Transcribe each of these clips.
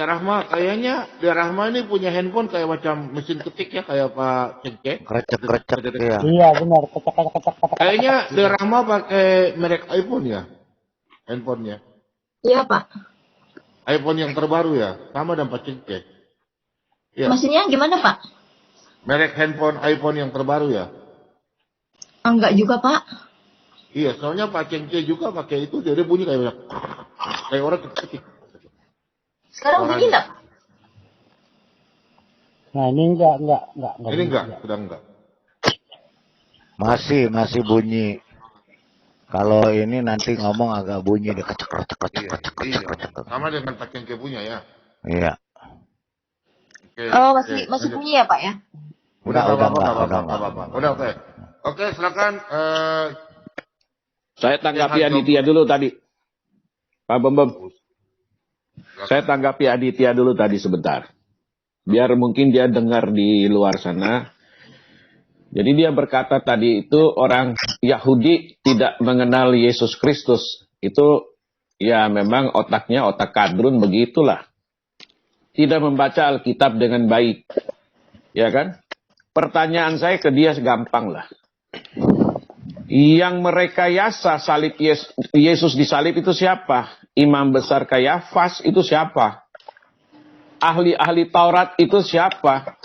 Rahma, kayaknya Rahma ini punya handphone kayak macam mesin ketik ya, kayak Pak Cengke. Krecek-krecek ya. Iya benar, kecek. Kayaknya Rahma pakai merek iPhone ya, handphonenya. Iya, Pak. iPhone yang terbaru ya, sama dengan Pak Cengke. Ya. Mesinnya gimana, Pak? Merek handphone iPhone yang terbaru ya. Enggak juga, Pak. Iya, soalnya Pak Cengke juga pakai itu, jadi bunyi kayak orang ketik. Sekarang bunyi enggak? Nah ini enggak. Ini enggak, sudah enggak. Masih bunyi. Kalau ini nanti ngomong agak bunyi deh, kecek. Sama dengan Pak Cengke punya ya. Iya. Oke, masih bunyi ya, Pak ya? Udah Udah, oke. Oke, silakan. Saya tanggapi Aditya dulu tadi. Pak Bembem. Saya tanggapi Aditya dulu tadi sebentar. Biar mungkin dia dengar di luar sana. Jadi dia berkata tadi itu orang Yahudi tidak mengenal Yesus Kristus. Itu ya memang otaknya otak kadrun begitulah. Tidak membaca Alkitab dengan baik. Ya kan? Pertanyaan saya ke dia gampang lah. Yang merekayasa salib Yesus disalib itu siapa? Imam besar Kayafas itu siapa? Ahli-ahli Taurat itu siapa?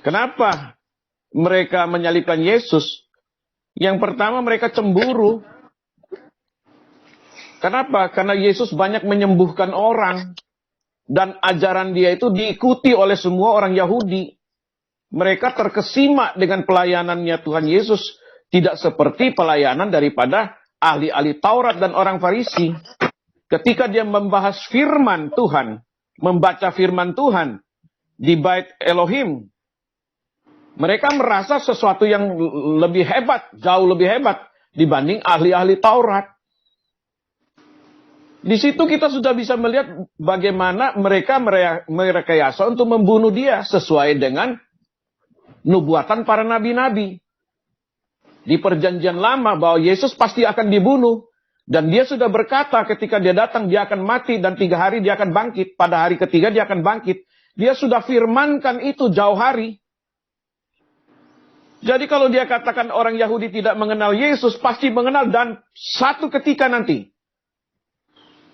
Kenapa mereka menyalibkan Yesus? Yang pertama mereka cemburu. Kenapa? Karena Yesus banyak menyembuhkan orang. Dan ajaran dia itu diikuti oleh semua orang Yahudi. Mereka terkesima dengan pelayanannya Tuhan Yesus. Tidak seperti pelayanan daripada ahli-ahli Taurat dan orang Farisi. Ketika dia membahas firman Tuhan, membaca firman Tuhan di Bait Elohim, mereka merasa sesuatu yang lebih hebat, jauh lebih hebat dibanding ahli-ahli Taurat. Di situ kita sudah bisa melihat bagaimana mereka merekayasa untuk membunuh dia sesuai dengan nubuatan para nabi-nabi. Di perjanjian lama bahwa Yesus pasti akan dibunuh. Dan dia sudah berkata ketika dia datang dia akan mati dan 3 hari dia akan bangkit. Pada hari ketiga dia akan bangkit. Dia sudah firmankan itu jauh hari. Jadi kalau dia katakan orang Yahudi tidak mengenal Yesus, pasti mengenal dan satu ketika nanti.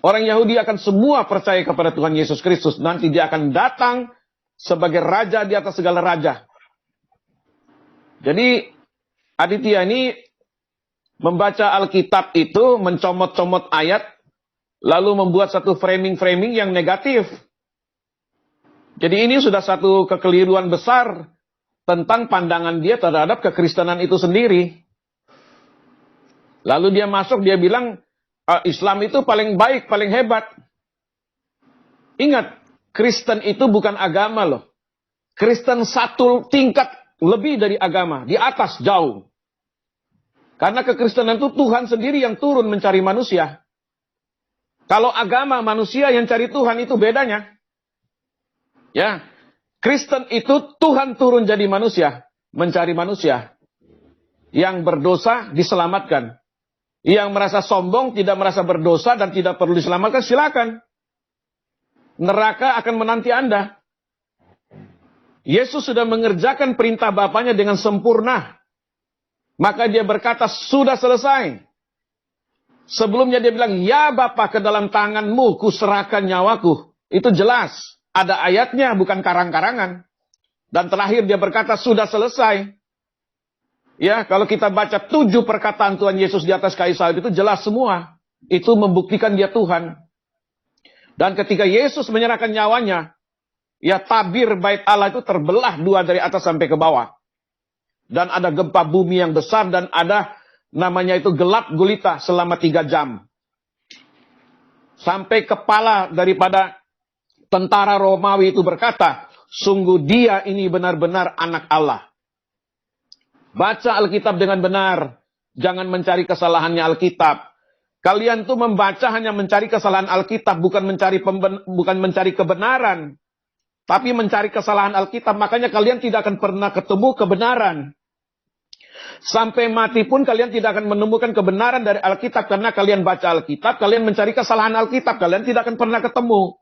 Orang Yahudi akan semua percaya kepada Tuhan Yesus Kristus. Nanti dia akan datang sebagai raja di atas segala raja. Jadi Aditya ini membaca Alkitab itu, mencomot-comot ayat, lalu membuat satu framing-framing yang negatif. Jadi ini sudah satu kekeliruan besar tentang pandangan dia terhadap kekristenan itu sendiri. Lalu dia masuk, dia bilang, Islam itu paling baik, paling hebat. Ingat, Kristen itu bukan agama loh. Kristen satu tingkat lebih dari agama, di atas jauh. Karena kekristenan itu Tuhan sendiri yang turun mencari manusia. Kalau agama manusia yang cari Tuhan itu bedanya. Ya, Kristen itu Tuhan turun jadi manusia, mencari manusia. Yang berdosa diselamatkan. Yang merasa sombong, tidak merasa berdosa dan tidak perlu diselamatkan, silakan. Neraka akan menanti Anda. Yesus sudah mengerjakan perintah Bapaknya dengan sempurna. Maka dia berkata, sudah selesai. Sebelumnya dia bilang, ya Bapa, ke dalam tanganmu kuserahkan nyawaku. Itu jelas. Ada ayatnya, bukan karang-karangan. Dan terakhir dia berkata, sudah selesai. Ya, kalau kita baca 7 perkataan Tuhan Yesus di atas kayu salib itu jelas semua. Itu membuktikan dia Tuhan. Dan ketika Yesus menyerahkan nyawanya, ya tabir bait Allah itu terbelah 2 dari atas sampai ke bawah. Dan ada gempa bumi yang besar dan ada namanya itu gelap gulita selama 3 jam. Sampai kepala daripada tentara Romawi itu berkata, sungguh dia ini benar-benar anak Allah. Baca Alkitab dengan benar. Jangan mencari kesalahannya Alkitab. Kalian tuh membaca hanya mencari kesalahan Alkitab, bukan mencari kebenaran. Tapi mencari kesalahan Alkitab, makanya kalian tidak akan pernah ketemu kebenaran. Sampai mati pun kalian tidak akan menemukan kebenaran dari Alkitab. Karena kalian baca Alkitab, kalian mencari kesalahan Alkitab. Kalian tidak akan pernah ketemu.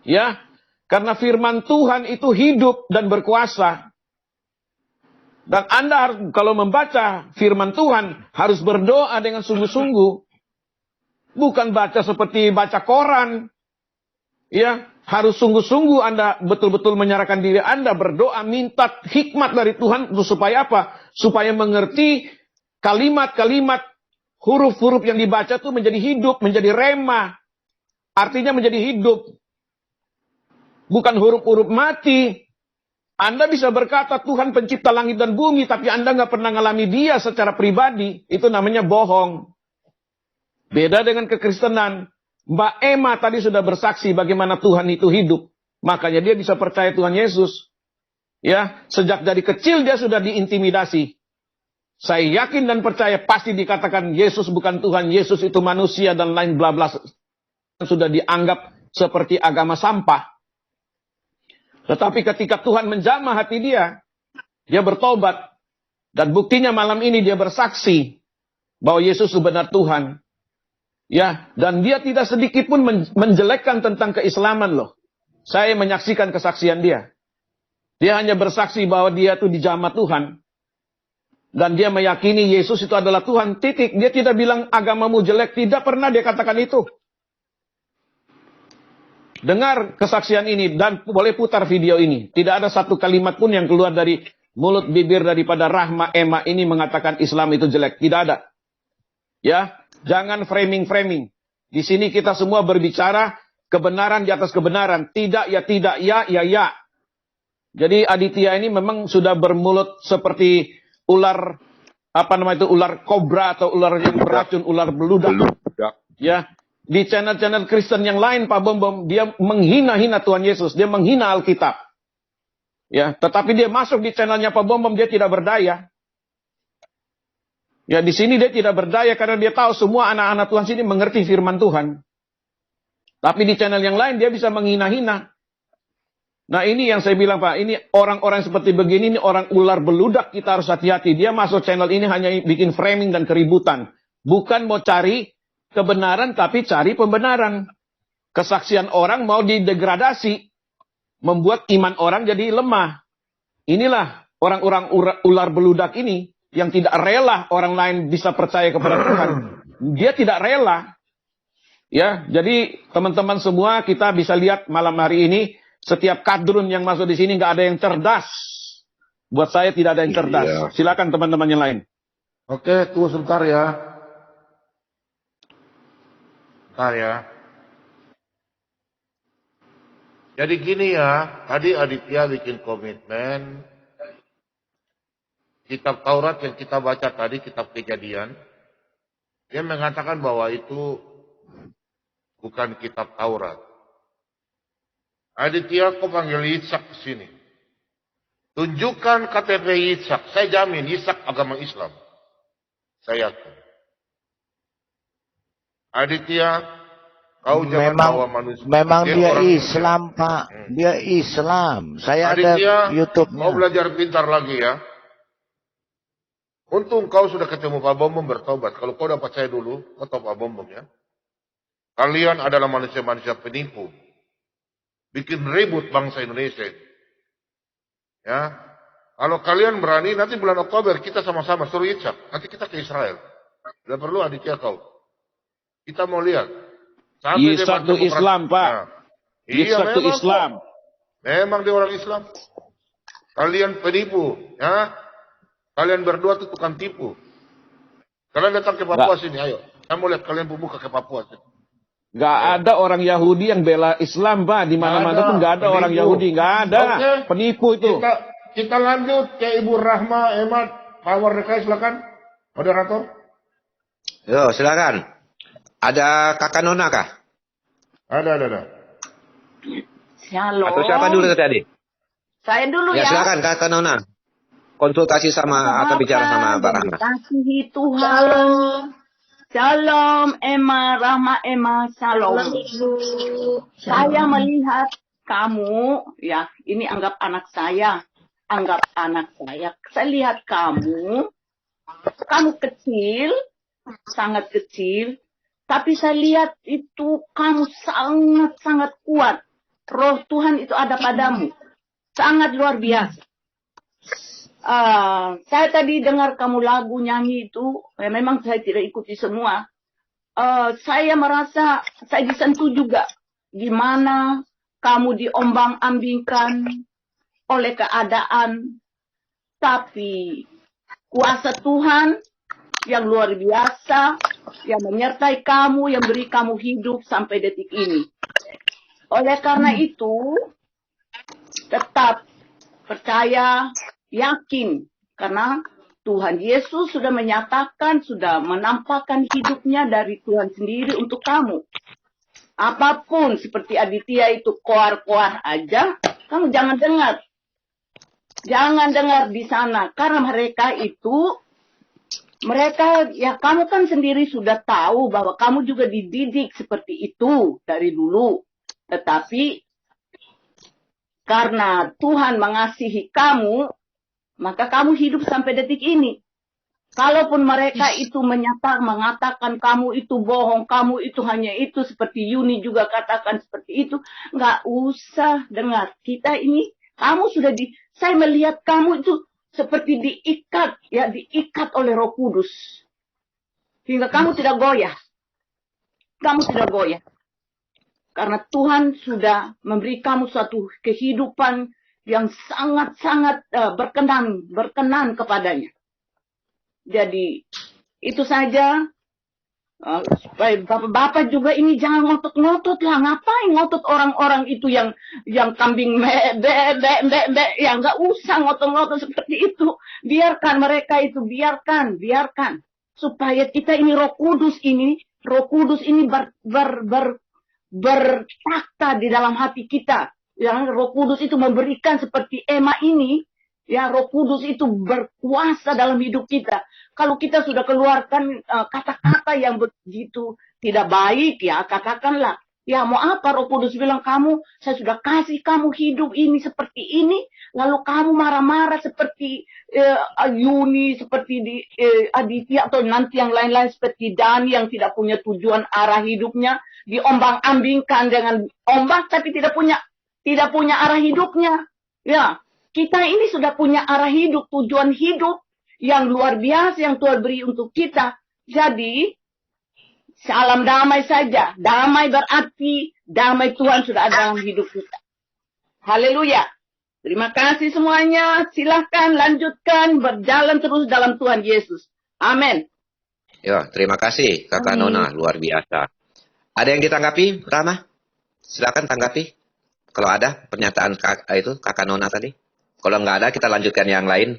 Ya, karena firman Tuhan itu hidup dan berkuasa. Dan Anda harus, kalau membaca firman Tuhan, harus berdoa dengan sungguh-sungguh. Bukan baca seperti baca koran. Ya, harus sungguh-sungguh Anda betul-betul menyerahkan diri Anda, berdoa, minta hikmat dari Tuhan, supaya apa? Supaya mengerti kalimat-kalimat, huruf-huruf yang dibaca itu menjadi hidup, menjadi rema. Artinya menjadi hidup. Bukan huruf-huruf mati. Anda bisa berkata Tuhan pencipta langit dan bumi, tapi Anda nggak pernah ngalami dia secara pribadi. Itu namanya bohong. Beda dengan kekristenan. Mbak Emma tadi sudah bersaksi bagaimana Tuhan itu hidup. Makanya dia bisa percaya Tuhan Yesus. Ya, sejak dari kecil dia sudah diintimidasi. Saya yakin dan percaya pasti dikatakan Yesus bukan Tuhan, Yesus itu manusia dan lain bla bla. Sudah dianggap seperti agama sampah. Tetapi ketika Tuhan menjamah hati dia bertobat. Dan buktinya malam ini dia bersaksi bahwa Yesus benar Tuhan. Ya, dan dia tidak sedikit pun menjelekkan tentang keislaman loh. Saya menyaksikan kesaksian dia. Dia hanya bersaksi bahwa dia itu dijamah Tuhan. Dan dia meyakini Yesus itu adalah Tuhan, titik. Dia tidak bilang agamamu jelek, tidak pernah dia katakan itu. Dengar kesaksian ini dan boleh putar video ini. Tidak ada satu kalimat pun yang keluar dari mulut bibir daripada Rahma Emma ini mengatakan Islam itu jelek. Tidak ada. Ya, jangan framing-framing. Di sini kita semua berbicara kebenaran di atas kebenaran. Tidak, ya tidak, ya, ya, ya. Jadi Aditya ini memang sudah bermulut seperti ular, ular kobra atau ular yang beracun, ular beludak. Ya. Di channel-channel Kristen yang lain, Pak Bom, dia menghina-hina Tuhan Yesus. Dia menghina Alkitab. Ya, tetapi dia masuk di channelnya Pak Bom, dia tidak berdaya. Ya, di sini dia tidak berdaya karena dia tahu semua anak-anak Tuhan sini mengerti firman Tuhan. Tapi di channel yang lain dia bisa menghina-hina. Nah, ini yang saya bilang, Pak, ini orang-orang seperti begini, ini orang ular beludak, kita harus hati-hati. Dia masuk channel ini hanya bikin framing dan keributan. Bukan mau cari kebenaran, tapi cari pembenaran. Kesaksian orang mau didegradasi. Membuat iman orang jadi lemah. Inilah orang-orang ular beludak ini yang tidak rela orang lain bisa percaya kepada Tuhan. Dia tidak rela. Ya, jadi teman-teman semua kita bisa lihat malam hari ini setiap kadrun yang masuk di sini nggak ada yang cerdas. Buat saya tidak ada yang cerdas. Iya. Silakan teman-teman yang lain. Oke, tunggu sebentar ya. Bentar ya. Jadi gini ya, tadi Aditya bikin komitmen. Kitab Taurat yang kita baca tadi, kitab Kejadian. Dia mengatakan bahwa itu bukan kitab Taurat. Aditya, kau panggil Yitzhak ke sini. Tunjukkan KTP Yitzhak. Saya jamin Yitzhak agama Islam. Saya yakin. Aditya, kau jangan bawa manusia. Memang dia Islam, Pak. Dia Islam. Saya Aditya, ada YouTube-nya. kau belajar pintar lagi ya. Untung kau sudah ketemu Pak Bom bertobat. Kalau kau udah percaya dulu, kau tahu Pak Bom ya. Kalian adalah manusia-manusia penipu. Bikin ribut bangsa Indonesia. Ya. Kalau kalian berani, nanti bulan Oktober kita sama-sama suruh Yitzhak. Nanti kita ke Israel. Tidak perlu Aditya kau. Kita mau lihat. Yitzhak itu Islam, Pak. Nah, Yitzhak itu Islam. Memang dia orang Islam. Kalian penipu. Ya. Kalian berdua itu tukang tipu. Kalian datang ke Papua sini, ayo. Saya mau lihat kalian buka ke Papua sini. Gak ada orang Yahudi yang bela Islam, Pak. Di mana-mana pun gak ada orang Yahudi. Gak ada. Okay. Penipu itu. Kita lanjut ke Ibu Rahma Emad. Pak Mordecai, silakan. Moderator. Yo, silakan. Ada Kakak Nona kah? Ada. Shalom. Atau siapa dulu tadi? Saya dulu ya. Ya, silakan Kakak Nona. Konsultasi sama atau bicara sama Pak Rahma. Kasihi Tuhan. Shalom, Emma, Rahma Emma, shalom. Saya melihat kamu, ya, ini anggap anak saya. Saya lihat kamu kecil, sangat kecil, tapi saya lihat itu kamu sangat-sangat kuat. Roh Tuhan itu ada padamu. Sangat luar biasa. Saya tadi dengar kamu lagu nyanyi itu, memang saya tidak ikuti semua. Saya merasa saya disentuh juga. Gimana kamu diombang-ambingkan oleh keadaan. Tapi kuasa Tuhan yang luar biasa, yang menyertai kamu, yang beri kamu hidup sampai detik ini. Oleh karena itu, tetap percaya, yakin. Karena Tuhan Yesus sudah menyatakan, sudah menampakkan hidupnya dari Tuhan sendiri untuk kamu. Apapun seperti Aditya itu koar-koar aja, kamu jangan dengar. Jangan dengar di sana. Karena mereka ya kamu kan sendiri sudah tahu bahwa kamu juga dididik seperti itu dari dulu. Tetapi karena Tuhan mengasihi kamu, maka kamu hidup sampai detik ini. Kalaupun mereka itu mengatakan kamu itu bohong, kamu itu hanya itu, seperti Yuni juga katakan seperti itu, nggak usah dengar. Kita ini, kamu sudah saya melihat kamu itu seperti diikat oleh Roh Kudus. Hingga kamu tidak goyah. Kamu tidak goyah. Karena Tuhan sudah memberi kamu suatu kehidupan yang sangat-sangat berkenan kepadanya. Jadi itu saja. Supaya bapak-bapak juga ini jangan ngotot-ngotot lah. Ngapain ngotot orang-orang itu yang kambing ya nggak usah ngotot-ngotot seperti itu. Biarkan mereka itu, biarkan. Supaya kita ini Roh Kudus ini bertakhta di dalam hati kita. Yang Roh Kudus itu memberikan seperti Emma ini. Ya, Roh Kudus itu berkuasa dalam hidup kita. Kalau kita sudah keluarkan kata-kata yang begitu tidak baik, ya katakanlah. Ya mau apa Roh Kudus bilang saya sudah kasih kamu hidup ini seperti ini. Lalu kamu marah-marah seperti Yuni, seperti Aditya, atau nanti yang lain-lain seperti Dani yang tidak punya tujuan arah hidupnya. Diombang-ambingkan dengan ombak tapi tidak punya arah hidupnya. Ya. Kita ini sudah punya arah hidup, tujuan hidup yang luar biasa yang Tuhan beri untuk kita. Jadi, salam damai saja. Damai berarti damai Tuhan sudah ada dalam hidup kita. Haleluya. Terima kasih semuanya. Silahkan lanjutkan berjalan terus dalam Tuhan Yesus. Amin. Ya, terima kasih Kakak Nona, luar biasa. Ada yang ditanggapi, Rama? Silakan tanggapi. Kalau ada pernyataan Kakak Nona tadi. Kalau nggak ada, kita lanjutkan yang lain.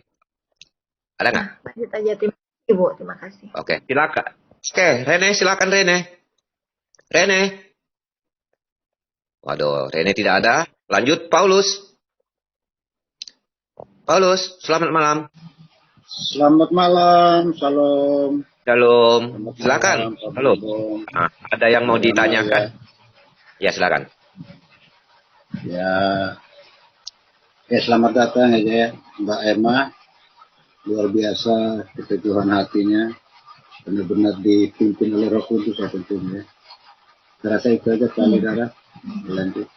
Ada nggak? Lanjut aja, terima kasih Bu, terima kasih. Oke, silakan. Oke, Rene, silakan Rene. Waduh, Rene tidak ada. Lanjut, Paulus, selamat malam. Selamat malam, shalom. Shalom. Selamat Silakan. malam, Halo. Shalom. Nah, ada yang mau ditanyakan? Ya, silakan. Ya, selamat datang ya Mbak Emma. Luar biasa keteguhan hatinya. Benar-benar dipimpin oleh Roh Kudus ya tentunya. Saya rasa itu aja Pak Negara. Lanjut.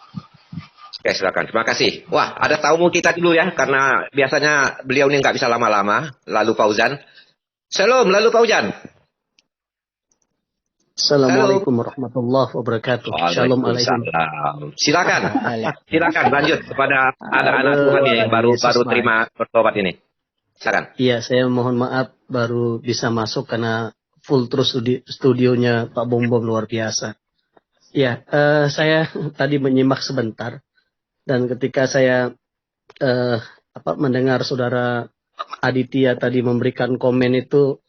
Oke, silakan. Terima kasih. Wah, ada tamu kita dulu ya, karena biasanya beliau ini nggak bisa lama-lama. Lalu Fauzan. Shalom, lalu Fauzan. Assalamualaikum warahmatullahi wabarakatuh. Shalom alaikum. Silakan lanjut kepada anak-anak Tuhan yang baru terima bertobat ini. Silakan. Iya, saya mohon maaf baru bisa masuk karena full terus studionya Pak Bom luar biasa. Ya, saya tadi menyimak sebentar dan ketika saya mendengar saudara Aditya tadi memberikan komen itu.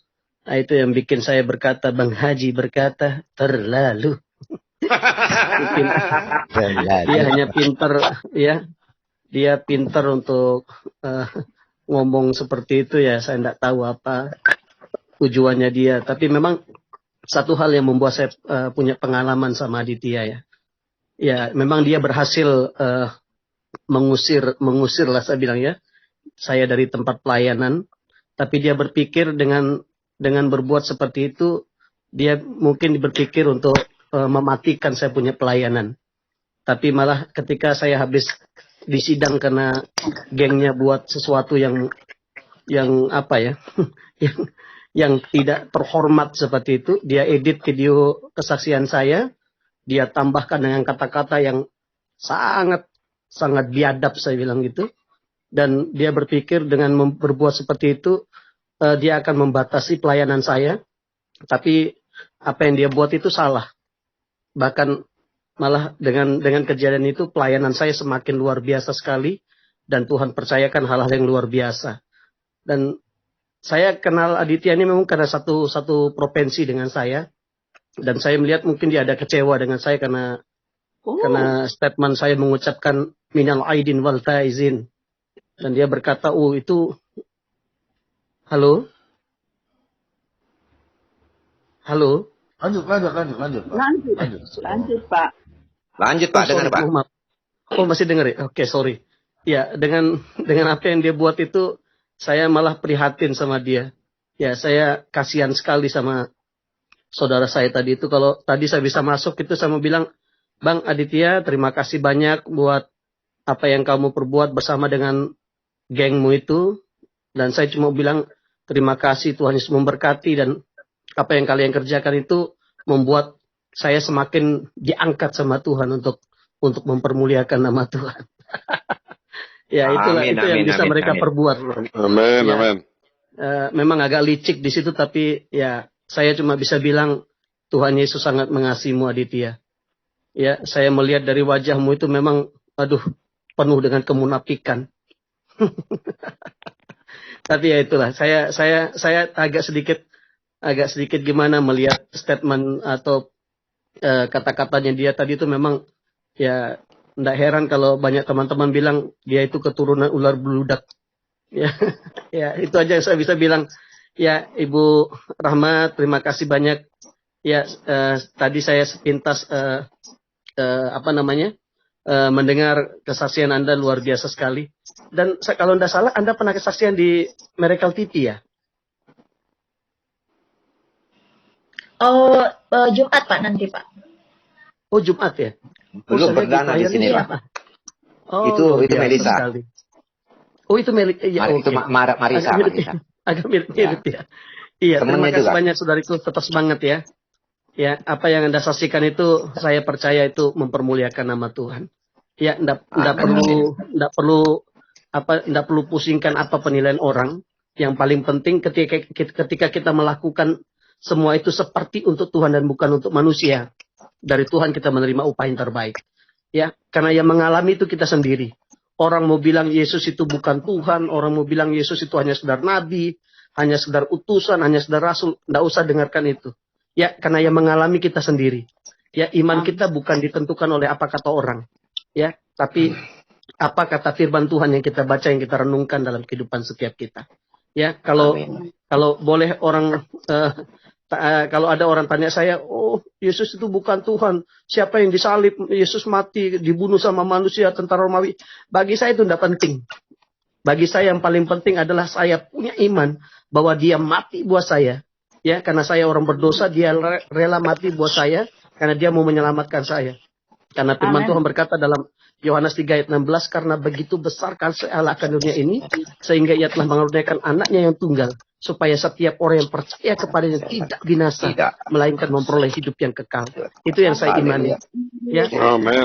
Nah, itu yang bikin saya berkata, Bang Haji berkata, terlalu. Dia hanya pintar, ya. Dia pintar untuk ngomong seperti itu ya. Saya tidak tahu apa tujuannya dia. Tapi memang satu hal yang membuat saya punya pengalaman sama Aditya ya. Ya, memang dia berhasil mengusir lah saya bilang ya. Saya dari tempat pelayanan. Tapi dia berpikir dengan berbuat seperti itu, dia mungkin berpikir untuk mematikan saya punya pelayanan. Tapi malah ketika saya habis disidang karena gengnya buat sesuatu yang apa ya, yang yang tidak terhormat seperti itu, dia edit video kesaksian saya, dia tambahkan dengan kata-kata yang sangat sangat biadab, saya bilang gitu, dan dia berpikir dengan berbuat seperti itu dia akan membatasi pelayanan saya, tapi apa yang dia buat itu salah. Bahkan malah dengan kejadian itu pelayanan saya semakin luar biasa sekali, dan Tuhan percayakan hal-hal yang luar biasa. Dan saya kenal Aditya ini memang karena satu provinsi dengan saya, dan saya melihat mungkin dia ada kecewa dengan saya karena statement saya mengucapkan minal aidin wal faizin, dan dia berkata, itu halo Lanjut, Pak. Lanjut Pak, dengar Pak. maaf. Masih dengar ya? Oke, sorry. Ya, dengan apa yang dia buat itu, saya malah prihatin sama dia. Ya, saya kasihan sekali sama saudara saya tadi itu. Kalau tadi saya bisa masuk itu, saya mau bilang, Bang Aditya, terima kasih banyak buat apa yang kamu perbuat bersama dengan gengmu itu. Dan saya cuma bilang, terima kasih, Tuhan Yesus memberkati, dan apa yang kalian kerjakan itu membuat saya semakin diangkat sama Tuhan untuk mempermuliakan nama Tuhan. Ya, itulah itu yang bisa mereka perbuat. Amin, Ya, amin. memang agak licik di situ, tapi ya saya cuma bisa bilang Tuhan Yesus sangat mengasihimu, Aditya. Ya, saya melihat dari wajahmu itu memang, penuh dengan kemunafikan. Tapi ya itulah, saya agak sedikit gimana melihat statement atau kata-katanya dia tadi itu. Memang ya tidak heran kalau banyak teman-teman bilang dia itu keturunan ular beludak. Ya, ya itu aja yang saya bisa bilang. Ya, Ibu Rahma, terima kasih banyak. Ya, tadi saya sepintas mendengar kesaksian Anda luar biasa sekali. Dan kalau tidak salah, Anda pernah kesaksian di Miracle TV ya? Oh, Jumat Pak nanti Pak. Oh, Jumat ya? Belum perdana di sini Pak. Oh, Itu Melisa. Sekali. Oh, itu ya, Itu Marisa. Agak mirip ya. Iya, terima kasih banyak saudariku, tetap semangat ya. Ya, apa yang Anda saksikan itu saya percaya itu mempermuliakan nama Tuhan. Ya, enggak perlu pusingkan apa penilaian orang. Yang paling penting ketika kita melakukan semua itu seperti untuk Tuhan dan bukan untuk manusia. Dari Tuhan kita menerima upah yang terbaik. Ya, karena yang mengalami itu kita sendiri. Orang mau bilang Yesus itu bukan Tuhan, orang mau bilang Yesus itu hanya sekedar nabi, hanya sekedar utusan, hanya sekedar rasul, enggak usah dengarkan itu. Ya, karena yang mengalami kita sendiri. Ya, iman kita bukan ditentukan oleh apa kata orang. Ya, tapi apa kata firman Tuhan yang kita baca, yang kita renungkan dalam kehidupan setiap kita. Ya, kalau boleh orang kalau ada orang tanya saya, Yesus itu bukan Tuhan. Siapa yang disalib? Yesus mati, dibunuh sama manusia, tentara Romawi. Bagi saya itu tidak penting. Bagi saya yang paling penting adalah saya punya iman bahwa dia mati buat saya. Ya, karena saya orang berdosa, dia rela mati buat saya karena dia mau menyelamatkan saya. Karena firman Tuhan berkata dalam Yohanes 3 ayat 16, karena begitu besar kasih Allah akan dunia ini, sehingga ia telah mengaruniakan anaknya yang tunggal, supaya setiap orang yang percaya kepadanya tidak binasa, melainkan memperoleh hidup yang kekal. Itu yang saya imani. Ya.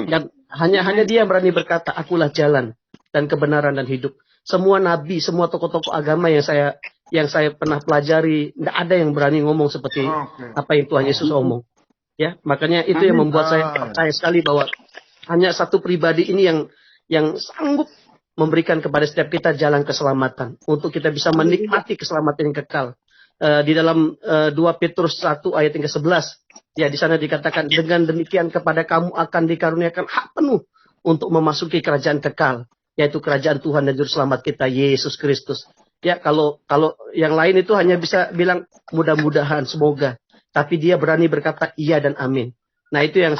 Dan hanya dia yang berani berkata, akulah jalan dan kebenaran dan hidup. Semua nabi, semua tokoh-tokoh agama yang saya pernah pelajari, tidak ada yang berani ngomong seperti apa yang Tuhan Yesus omong. Ya, makanya itu yang membuat saya percaya sekali bahwa hanya satu pribadi ini yang sanggup memberikan kepada setiap kita jalan keselamatan untuk kita bisa menikmati keselamatan yang kekal. Di dalam 2 Petrus 1 ayat yang ke-11, ya di sana dikatakan, dengan demikian kepada kamu akan dikaruniakan hak penuh untuk memasuki kerajaan kekal, yaitu kerajaan Tuhan dan Juru Selamat kita Yesus Kristus. Ya, kalau yang lain itu hanya bisa bilang mudah-mudahan, semoga, tapi dia berani berkata iya dan amin. Nah, itu yang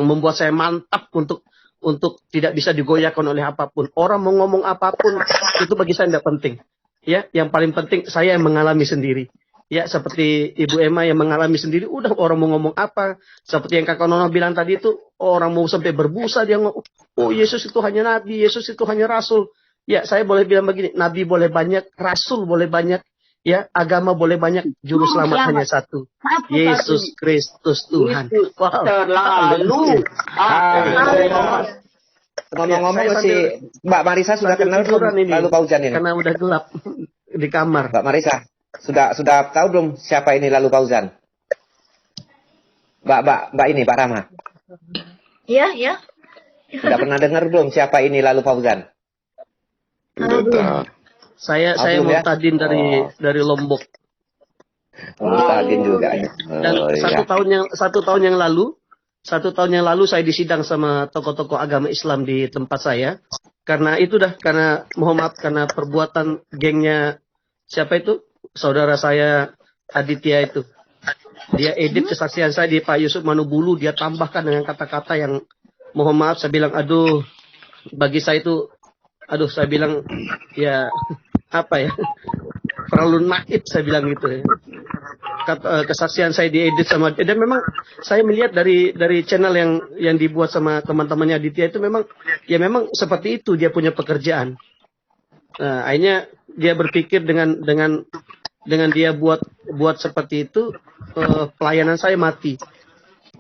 membuat saya mantap untuk tidak bisa digoyahkan oleh apapun. Orang mau ngomong apapun itu bagi saya tidak penting. Ya, yang paling penting saya yang mengalami sendiri. Ya, seperti Ibu Emma yang mengalami sendiri, udah orang mau ngomong apa, seperti yang Kakak Nona bilang tadi itu, orang mau sampai berbusa dia ngomong, oh Yesus itu hanya nabi, Yesus itu hanya rasul. Ya, saya boleh bilang begini, nabi boleh banyak, rasul boleh banyak, ya, agama boleh banyak, juru selamat hanya satu. Yesus Kristus Tuhan. Yesus Wow. terlalu. Haleluya. Ngomong-ngomong saya si Mbak Marisa sudah sambil kenal belum tiduran ini, Lalu Pauzan ini? karena udah gelap di kamar. Mbak Marisa sudah tahu belum siapa ini Lalu Pauzan? Mbak ini Pak Rama. Iya, iya. Sudah pernah dengar belum siapa ini Lalu Pauzan? Saya belum ya? Muhtadin dari Lombok. Mustadin juga ya. Dan Oh, iya. satu tahun yang lalu saya disidang sama tokoh-tokoh agama Islam di tempat saya. Karena mohon maaf, karena perbuatan gengnya siapa itu? Saudara saya Aditya itu. Dia edit kesaksian saya di Pak Yusuf Manubulu, dia tambahkan dengan kata-kata yang mohon maaf, saya bilang aduh, bagi saya itu saya bilang ya apa ya? Terlalu naif saya bilang gitu ya. Kesaksian saya diedit sama dia, dan memang saya melihat dari channel yang dibuat sama teman-temannya Aditya itu memang seperti itu dia punya pekerjaan. Nah, akhirnya dia berpikir dengan dia buat seperti itu, pelayanan saya mati.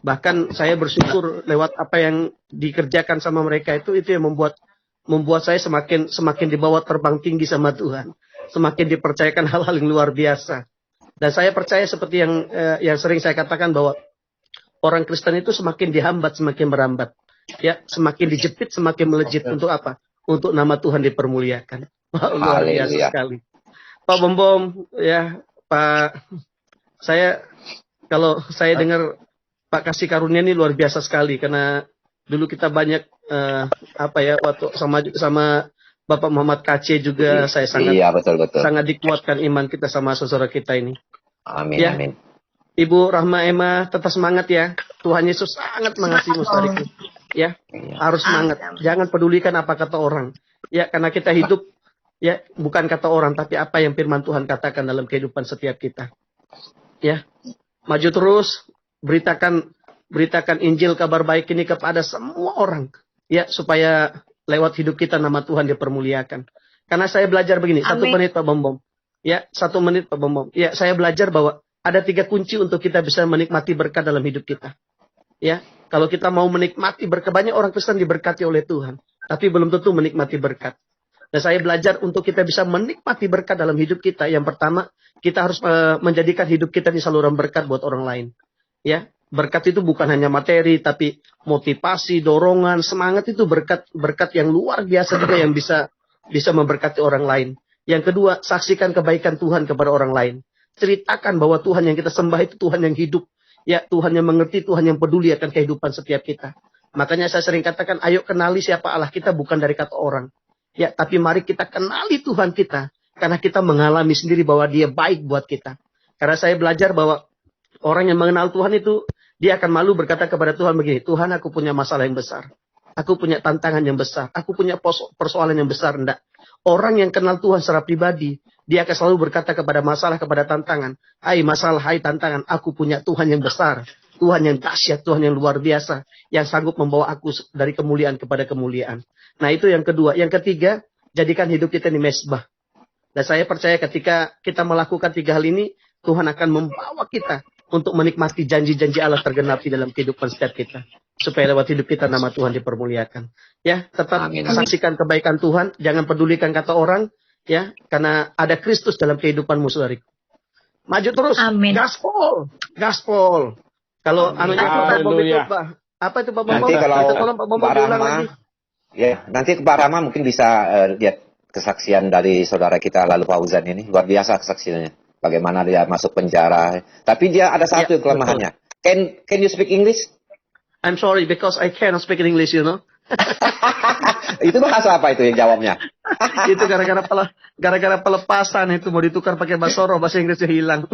Bahkan saya bersyukur lewat apa yang dikerjakan sama mereka itu yang membuat saya semakin dibawa terbang tinggi sama Tuhan, semakin dipercayakan hal-hal yang luar biasa. Dan saya percaya seperti yang sering saya katakan bahwa orang Kristen itu semakin dihambat, semakin merambat. Ya, semakin dijepit, semakin melejit. Untuk apa? Untuk nama Tuhan dipermuliakan. Wah, luar biasa sekali. Pak Bom, ya, Pak, kalau saya dengar Pak kasih karunia ini luar biasa sekali, karena dulu kita banyak waktu sama Bapak Muhammad KC juga saya betul. sangat dikuatkan iman kita sama saudara kita ini. Amin, ya. amin. Ibu Rahma Emma tetap semangat ya. Tuhan Yesus sangat mengasihi saudariku. Ya, harus semangat. Jangan pedulikan apa kata orang. Ya, karena kita hidup ya bukan kata orang, tapi apa yang firman Tuhan katakan dalam kehidupan setiap kita. Ya, maju terus, beritakan Injil kabar baik ini kepada semua orang. Ya, supaya lewat hidup kita nama Tuhan dipermuliakan. Karena saya belajar begini, 1 menit Pak Bom. Ya, 1 menit Pak Bom. Ya, saya belajar bahwa ada 3 kunci untuk kita bisa menikmati berkat dalam hidup kita. Ya, kalau kita mau menikmati berkat, banyak orang Kristen diberkati oleh Tuhan, tapi belum tentu menikmati berkat. Dan saya belajar untuk kita bisa menikmati berkat dalam hidup kita. Yang pertama, kita harus menjadikan hidup kita di saluran berkat buat orang lain. Ya, berkat itu bukan hanya materi, tapi motivasi, dorongan, semangat itu berkat yang luar biasa juga yang bisa memberkati orang lain. Yang kedua, saksikan kebaikan Tuhan kepada orang lain. Ceritakan bahwa Tuhan yang kita sembah itu Tuhan yang hidup. Ya, Tuhan yang mengerti, Tuhan yang peduli akan kehidupan setiap kita. Makanya saya sering katakan, ayo kenali siapa Allah kita bukan dari kata orang. Ya, tapi mari kita kenali Tuhan kita. Karena kita mengalami sendiri bahwa dia baik buat kita. Karena saya belajar bahwa orang yang mengenal Tuhan itu, dia akan malu berkata kepada Tuhan begini, Tuhan aku punya masalah yang besar. Aku punya tantangan yang besar. Aku punya persoalan yang besar. Enggak. Orang yang kenal Tuhan secara pribadi, dia akan selalu berkata kepada masalah, kepada tantangan. Hai masalah, hai tantangan, aku punya Tuhan yang besar. Tuhan yang dahsyat, Tuhan yang luar biasa. Yang sanggup membawa aku dari kemuliaan kepada kemuliaan. Nah itu yang kedua. Yang ketiga, jadikan hidup kita di mesbah. Dan saya percaya ketika kita melakukan 3 hal ini, Tuhan akan membawa kita untuk menikmati janji-janji Allah tergenapi dalam kehidupan setiap kita. Supaya lewat hidup kita nama Tuhan dipermuliakan. Ya, tetap saksikan kebaikan Tuhan. Jangan pedulikan kata orang. Ya, karena ada Kristus dalam kehidupanmu, saudariku. Maju terus. Amin. Gaspol. Kalau anunya Pak Bom itu, Pak. Apa itu Pak Bom? Nanti kalau tolong Pak Bom Pak ulang Rama, lagi. ya, nanti Pak Rama mungkin bisa lihat kesaksian dari saudara kita Lalu Pauzan ini. Luar biasa kesaksiannya. Bagaimana dia masuk penjara. Tapi dia ada satu kelemahannya. Can you speak English? I'm sorry because I cannot speak English, you know. Itu bahasa apa itu yang jawabnya? Itu gara-gara pelepasan itu mau ditukar pakai bahasa Soro, bahasa Inggrisnya hilang.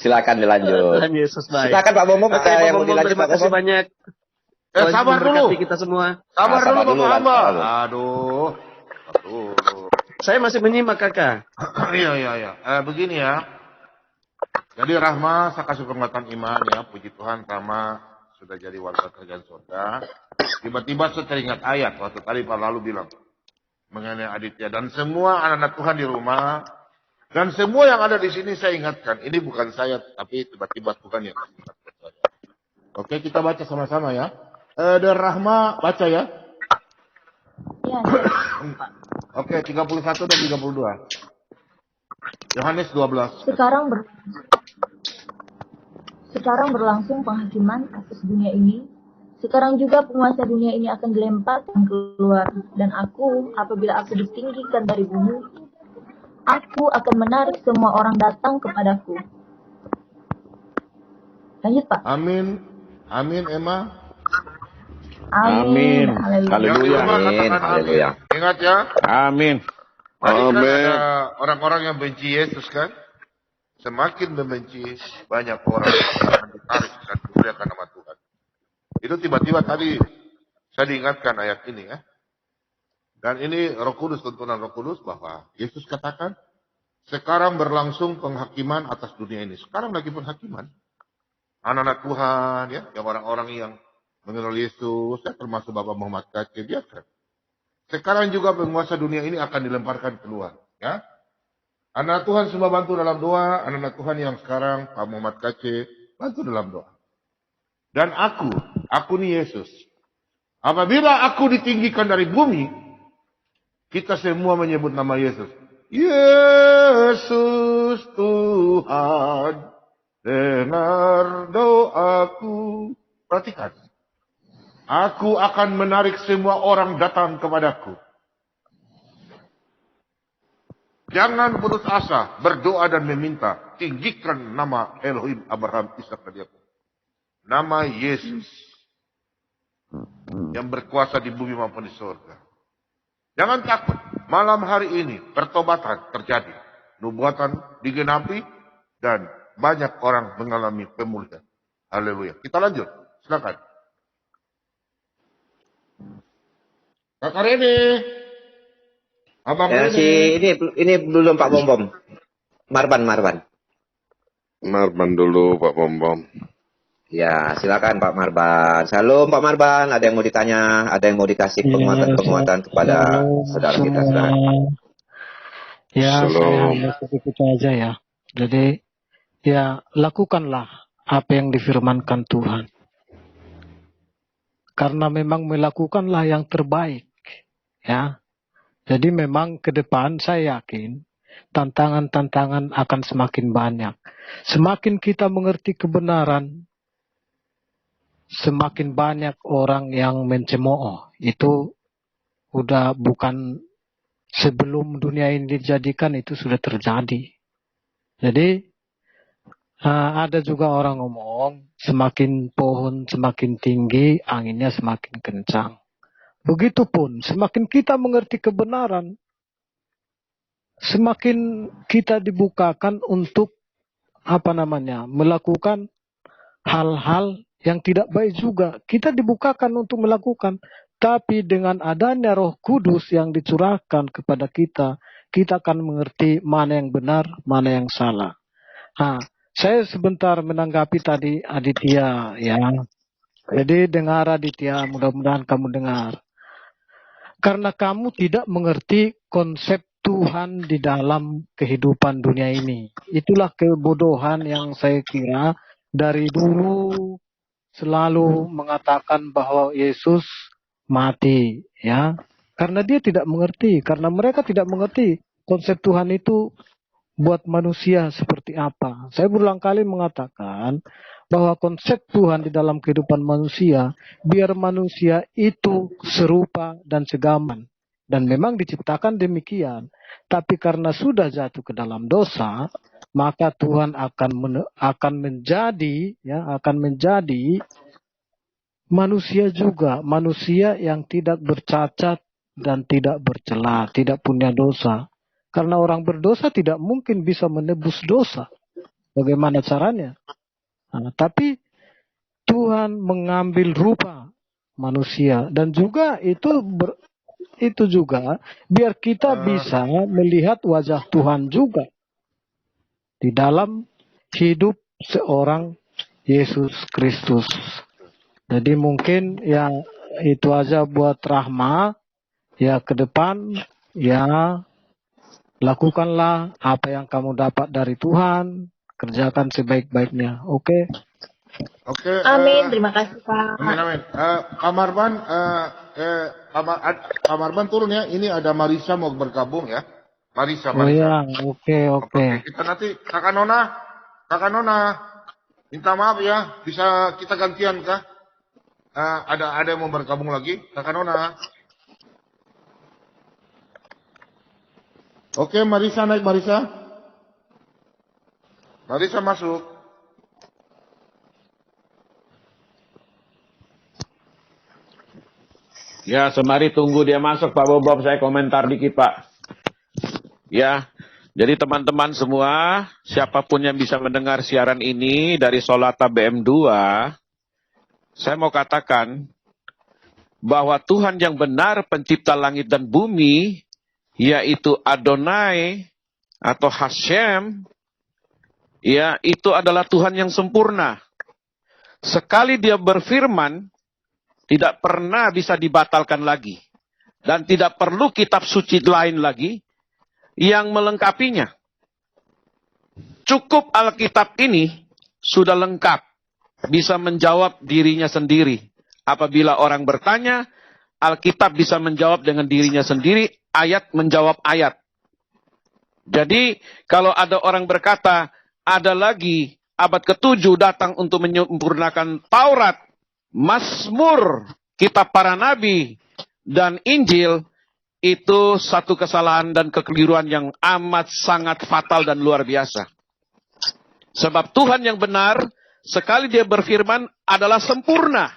Silakan dilanjut. Tuhan Yesus baik. Silakan Pak Bomo, Oke, yang mau Pak Bomo, dilanjut terima Pak kasih Bomo. banyak. Sabar dulu. Memberkati kita semua. Sabar dulu Bapak Hamba. Lalu. Aduh. Saya masih menyimak Kakak. Iya. Begini ya. Jadi Rahma, saya kasih penguatan iman ya. Puji Tuhan Rahma sudah jadi warga kerajaan surga. Tiba-tiba saya teringat ayat waktu tadi Pak lalu bilang mengenai Aditya dan semua anak-anak Tuhan di rumah dan semua yang ada di sini saya ingatkan. Ini bukan saya, tapi tiba-tiba Tuhan yang ingatkan saya. Oke, kita baca sama-sama ya. Ada Rahma baca ya. Ya, Oke, 31 dan 32. Yohanes 12. sekarang berlangsung penghakiman atas dunia ini. Sekarang juga penguasa dunia ini akan dilemparkan keluar. Dan apabila aku ditinggikan dari bumi, aku akan menarik semua orang datang kepadaku. Lanjut, Pak. Amin. Amin, Emma. Amin. Haleluya. Yang di Haleluya. rumah Amin. katakan amin. Haleluya. Ingat ya, Amin. tadi kan Amin. ada orang-orang yang benci Yesus kan. Semakin membenci, banyak orang yang akan ditarik dan dimuliakan nama Tuhan. Itu tiba-tiba tadi saya diingatkan ayat ini ya. Dan ini Roh Kudus, tuntunan Roh Kudus bahwa Yesus katakan, sekarang berlangsung penghakiman atas dunia ini. Sekarang lagi penghakiman. Anak-anak Tuhan ya, yang orang-orang yang mengenal Yesus, ya, termasuk Bapak Muhammad Kacil, biarkan. Sekarang juga penguasa dunia ini akan dilemparkan keluar. Ya. Anak Tuhan semua bantu dalam doa, anak-anak Tuhan yang sekarang, Pak Muhammad Kacil, bantu dalam doa. Dan aku nih Yesus. Apabila aku ditinggikan dari bumi, kita semua menyebut nama Yesus. Yesus Tuhan, dengar doaku. Perhatikan. Aku akan menarik semua orang datang kepadaku. Jangan putus asa, berdoa dan meminta. Tinggikan nama Elohim Abraham, Ishak dan Yakub. Nama Yesus. Yang berkuasa di bumi maupun di surga. Jangan takut. Malam hari ini pertobatan terjadi. Nubuatan digenapi. Dan banyak orang mengalami pemulihan. Haleluya. Kita lanjut. Silakan. Kakak Rene. Abang Ya, Rene. ini belum Pak Bom Bom. Marban. Marban dulu Pak Bom Bom. Ya, silakan Pak Marban. Salam Pak Marban. Ada yang mau ditanya? Ada yang mau dikasih penguatan-penguatan kepada saudara kita sekarang? Ya, saya Shalom. hanya sedikit aja ya. Jadi, ya lakukanlah apa yang difirmankan Tuhan. Karena memang melakukanlah yang terbaik. Ya. Jadi memang ke depan saya yakin tantangan-tantangan akan semakin banyak. Semakin kita mengerti kebenaran, semakin banyak orang yang mencemooh. Itu udah bukan sebelum dunia ini dijadikan, itu sudah terjadi. Jadi ada juga orang ngomong, semakin pohon semakin tinggi, anginnya semakin kencang. Begitupun, semakin kita mengerti kebenaran, semakin kita dibukakan untuk melakukan hal-hal yang tidak baik juga. Kita dibukakan untuk melakukan, tapi dengan adanya Roh Kudus yang dicurahkan kepada kita, kita akan mengerti mana yang benar, mana yang salah. Saya sebentar menanggapi tadi Aditya ya. Jadi dengar Aditya, mudah-mudahan kamu dengar. Karena kamu tidak mengerti konsep Tuhan di dalam kehidupan dunia ini. Itulah kebodohan yang saya kira dari dulu selalu mengatakan bahwa Yesus mati. Ya, karena dia tidak mengerti. Karena mereka tidak mengerti konsep Tuhan itu buat manusia seperti apa. Saya berulang kali mengatakan bahwa konsep Tuhan di dalam kehidupan manusia, biar manusia itu serupa dan segaman. Dan memang diciptakan demikian. Tapi karena sudah jatuh ke dalam dosa, maka Tuhan akan menjadi manusia juga. Manusia yang tidak bercacat dan tidak bercela, tidak punya dosa. Karena orang berdosa tidak mungkin bisa menebus dosa. Bagaimana caranya? Tapi Tuhan mengambil rupa manusia dan juga itu juga biar kita bisa melihat wajah Tuhan juga di dalam hidup seorang Yesus Kristus. Jadi mungkin ya itu aja buat Rahma. Ya ke depan ya lakukanlah apa yang kamu dapat dari Tuhan. Kerjakan sebaik-baiknya. Oke? Oke. Amin. Terima kasih, Pak. Amin, amin. Pak Marban turun ya. Ini ada Marisa mau bergabung ya. Marisa, Oh Marisa. ya, oke. Oke, kita nanti Kakak Nona, minta maaf ya, bisa kita gantian kah? Ada yang mau bergabung lagi, Kakak Nona. Oke, Marisa naik Marisa. Marisa masuk. Ya, semari tunggu dia masuk Pak Bob, saya komentar dikit Pak. Ya, jadi teman-teman semua, siapapun yang bisa mendengar siaran ini dari Solata BM2, saya mau katakan bahwa Tuhan yang benar pencipta langit dan bumi, yaitu Adonai atau Hashem, ya itu adalah Tuhan yang sempurna. Sekali dia berfirman, tidak pernah bisa dibatalkan lagi. Dan tidak perlu kitab suci lain lagi yang melengkapinya. Cukup Alkitab ini sudah lengkap. Bisa menjawab dirinya sendiri. Apabila orang bertanya, Alkitab bisa menjawab dengan dirinya sendiri, ayat menjawab ayat. Jadi kalau ada orang berkata, ada lagi abad ke-7 datang untuk menyempurnakan Taurat, Mazmur, kitab para nabi, dan Injil, itu satu kesalahan dan kekeliruan yang amat sangat fatal dan luar biasa. Sebab Tuhan yang benar, sekali dia berfirman, adalah sempurna.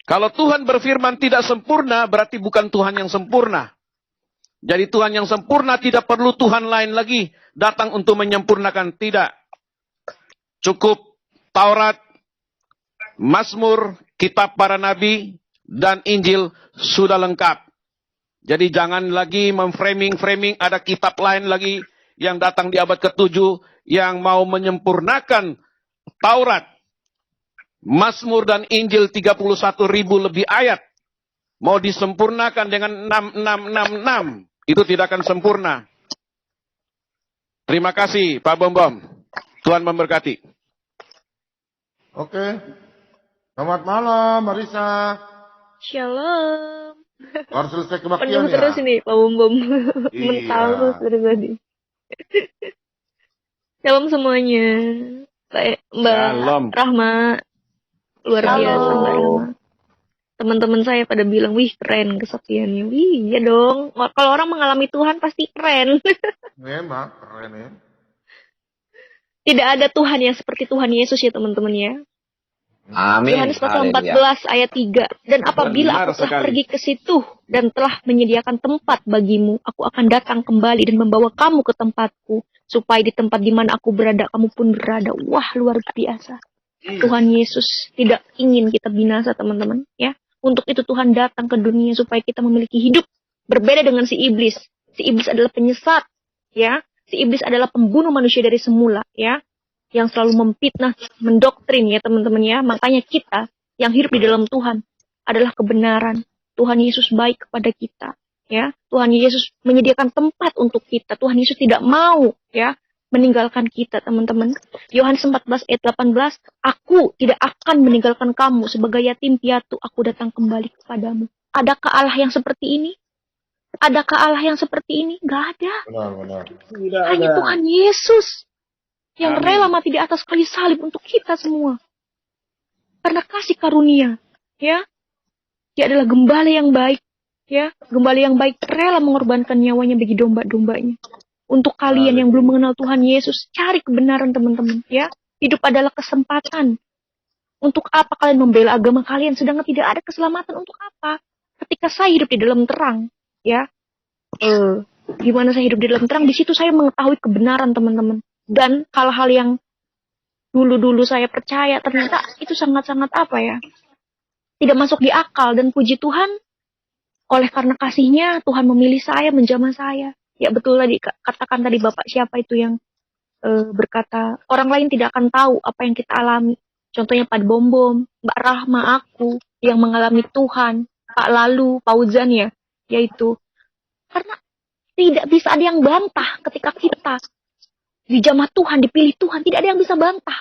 Kalau Tuhan berfirman tidak sempurna, berarti bukan Tuhan yang sempurna. Jadi Tuhan yang sempurna tidak perlu Tuhan lain lagi datang untuk menyempurnakan. Tidak. Cukup Taurat, Mazmur, kitab para nabi, dan Injil sudah lengkap. Jadi jangan lagi memframing ada kitab lain lagi yang datang di abad ke-7 yang mau menyempurnakan Taurat, Mazmur, dan Injil 31.000 lebih ayat. Mau disempurnakan dengan 6666. Itu tidak akan sempurna. Terima kasih Pak Bom. Tuhan memberkati. Oke. Selamat malam, Marisa. Shalom. Harus selesai Penuh kebaktian ya. terus ini Pak Bom. Iya. Mental terus dari tadi. Shalom semuanya. Mbak Shalom. Rahma. Luar biasa Mbak Rahma. Teman-teman saya pada bilang, wih keren kesaktiannya. Wih, iya dong. Kalau orang mengalami Tuhan pasti keren. Memang keren ya. Tidak ada Tuhan yang seperti Tuhan Yesus ya teman-teman ya. Amin. Yohanes pasal Haleluya. 14 ayat 3. Dan apabila Benar aku telah sekali. pergi ke situ dan telah menyediakan tempat bagimu, aku akan datang kembali dan membawa kamu ke tempatku, supaya di tempat di mana aku berada, kamu pun berada. Wah, luar biasa. Tuhan Yesus tidak ingin kita binasa, teman-teman. Ya, untuk itu Tuhan datang ke dunia supaya kita memiliki hidup berbeda dengan si iblis. Si iblis adalah penyesat, ya. Si iblis adalah pembunuh manusia dari semula, ya. Yang selalu memfitnah, mendoktrin ya teman-teman ya. Makanya kita yang hidup di dalam Tuhan adalah kebenaran. Tuhan Yesus baik kepada kita, ya. Tuhan Yesus menyediakan tempat untuk kita. Tuhan Yesus tidak mau ya meninggalkan kita, teman-teman. Yohanes 14 ayat 18, aku tidak akan meninggalkan kamu sebagai yatim piatu, aku datang kembali kepadamu. Adakah Allah yang seperti ini? Adakah Allah yang seperti ini? Gak ada. Benar. Hanya Tuhan Yesus yang Amin. rela mati di atas kayu salib untuk kita semua. Karena kasih karunia, ya. Dia adalah gembala yang baik, ya. Gembala yang baik rela mengorbankan nyawanya bagi domba-dombanya. Untuk kalian yang belum mengenal Tuhan Yesus, cari kebenaran teman-teman, ya. Hidup adalah kesempatan. Untuk apa kalian membela agama kalian sedangkan tidak ada keselamatan? Untuk apa? Ketika saya hidup di dalam terang, ya. Gimana saya hidup di dalam terang? Di situ saya mengetahui kebenaran, teman-teman. Dan hal-hal yang dulu-dulu saya percaya ternyata itu sangat-sangat apa ya? Tidak masuk di akal. Dan puji Tuhan, oleh karena kasihnya Tuhan memilih saya, menjamah saya. Ya betul tadi katakan tadi Bapak siapa itu yang berkata orang lain tidak akan tahu apa yang kita alami. Contohnya Pak Bom, Mbak Rahma, aku yang mengalami Tuhan, Pak Lalu, Fauzan ya, yaitu karena tidak bisa ada yang bantah ketika kita dijamah Tuhan, dipilih Tuhan, tidak ada yang bisa bantah.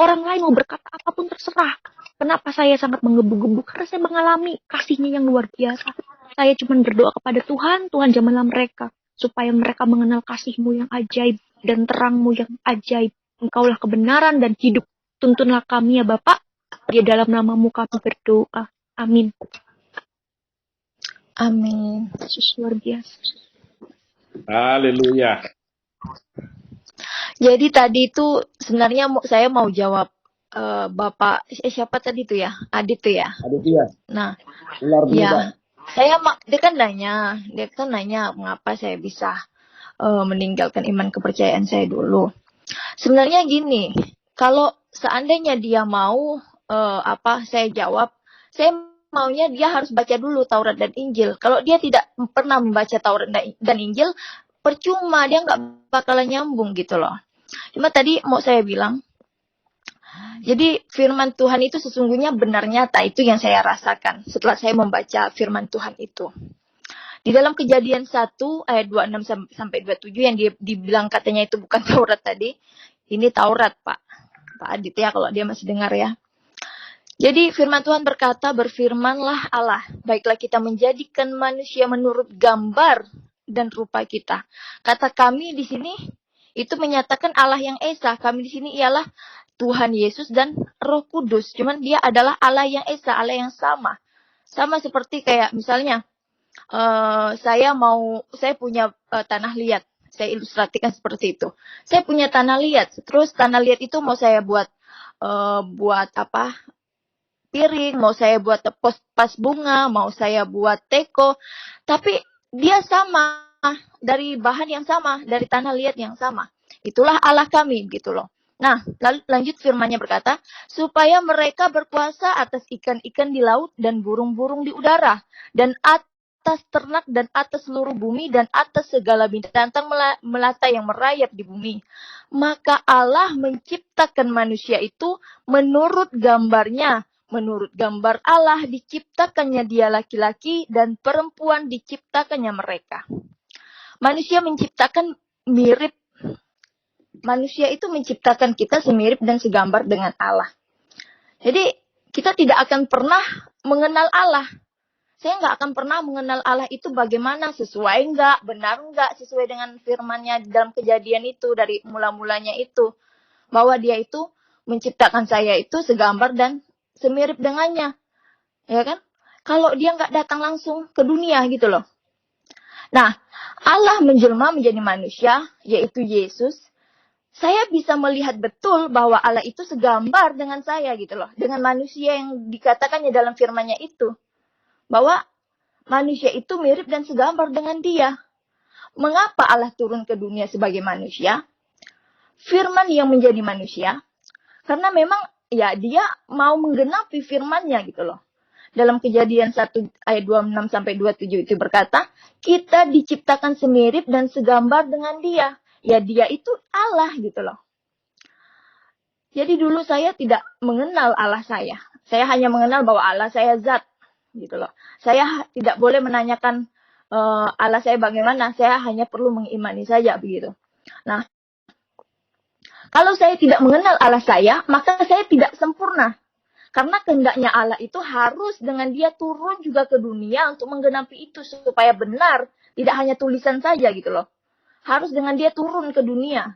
Orang lain mau berkata apapun terserah. Kenapa saya sangat menggebu-gebu? Karena saya mengalami kasih-Nya yang luar biasa. Saya cuma berdoa kepada Tuhan, Tuhan jamahlah mereka, supaya mereka mengenal kasih-Mu yang ajaib dan terang-Mu yang ajaib. Engkaulah kebenaran dan hidup. Tuntunlah kami ya Bapak, di dalam nama-Mu kami berdoa. Amin. Amin. Yesus luar biasa. Haleluya. Jadi tadi itu sebenarnya saya mau jawab Bapak siapa tadi tuh ya? Adit tuh ya. Aditya, Nah, ular ya dia kan nanya mengapa saya bisa meninggalkan iman kepercayaan saya dulu. Sebenarnya gini, kalau seandainya dia mau saya jawab, saya maunya dia harus baca dulu Taurat dan Injil. Kalau dia tidak pernah membaca Taurat dan Injil, percuma, dia nggak bakalan nyambung gitu loh. Cuma tadi mau saya bilang, jadi firman Tuhan itu sesungguhnya benar nyata, itu yang saya rasakan setelah saya membaca firman Tuhan itu. Di dalam Kejadian 1 ayat 26 sampai 27 yang dibilang katanya itu bukan Taurat tadi, ini Taurat Pak Adit ya, kalau dia masih dengar ya. Jadi firman Tuhan berkata, berfirmanlah Allah, baiklah kita menjadikan manusia menurut gambar dan rupa kita. Kata kami di sini itu menyatakan Allah yang Esa. Kami di sini ialah Tuhan Yesus dan Roh Kudus. Cuman dia adalah Allah yang Esa, Allah yang sama. Sama seperti kayak misalnya saya punya tanah liat. Saya ilustrasikan seperti itu. Saya punya tanah liat. Terus tanah liat itu mau saya buat piring, mau saya buat pas bunga, mau saya buat teko, tapi dia sama, dari bahan yang sama, dari tanah liat yang sama. Itulah Allah kami, gitu loh. Nah, lalu lanjut firman-Nya berkata, supaya mereka berkuasa atas ikan-ikan di laut dan burung-burung di udara, dan atas ternak dan atas seluruh bumi dan atas segala binatang melata yang merayap di bumi. Maka Allah menciptakan manusia itu menurut gambarnya. Menurut gambar Allah diciptakannya dia laki-laki dan perempuan diciptakannya mereka. Manusia itu menciptakan kita semirip dan segambar dengan Allah. Jadi kita tidak akan pernah mengenal Allah. Saya nggak akan pernah mengenal Allah itu bagaimana, sesuai nggak, benar nggak, sesuai dengan firman-Nya di dalam Kejadian itu, dari mula-mulanya itu. Bahwa dia itu menciptakan saya itu segambar dan semirip dengannya, ya kan? Kalau dia nggak datang langsung ke dunia gitu loh. Nah, Allah menjelma menjadi manusia, yaitu Yesus. Saya bisa melihat betul bahwa Allah itu segambar dengan saya gitu loh, dengan manusia yang dikatakannya dalam firman-Nya itu, bahwa manusia itu mirip dan segambar dengan Dia. Mengapa Allah turun ke dunia sebagai manusia? Firman yang menjadi manusia, karena memang ya dia mau menggenapi firman-Nya gitu loh. Dalam Kejadian 1 ayat 26 sampai 27 itu berkata, kita diciptakan semirip dan segambar dengan Dia. Ya dia itu Allah gitu loh. Jadi dulu saya tidak mengenal Allah saya. Saya hanya mengenal bahwa Allah saya zat gitu loh. Saya tidak boleh menanyakan Allah saya bagaimana, saya hanya perlu mengimani saja begitu. Nah, kalau saya tidak mengenal Allah saya, maka saya tidak sempurna. Karena kehendaknya Allah itu harus dengan dia turun juga ke dunia untuk menggenapi itu supaya benar. Tidak hanya tulisan saja gitu loh. Harus dengan dia turun ke dunia.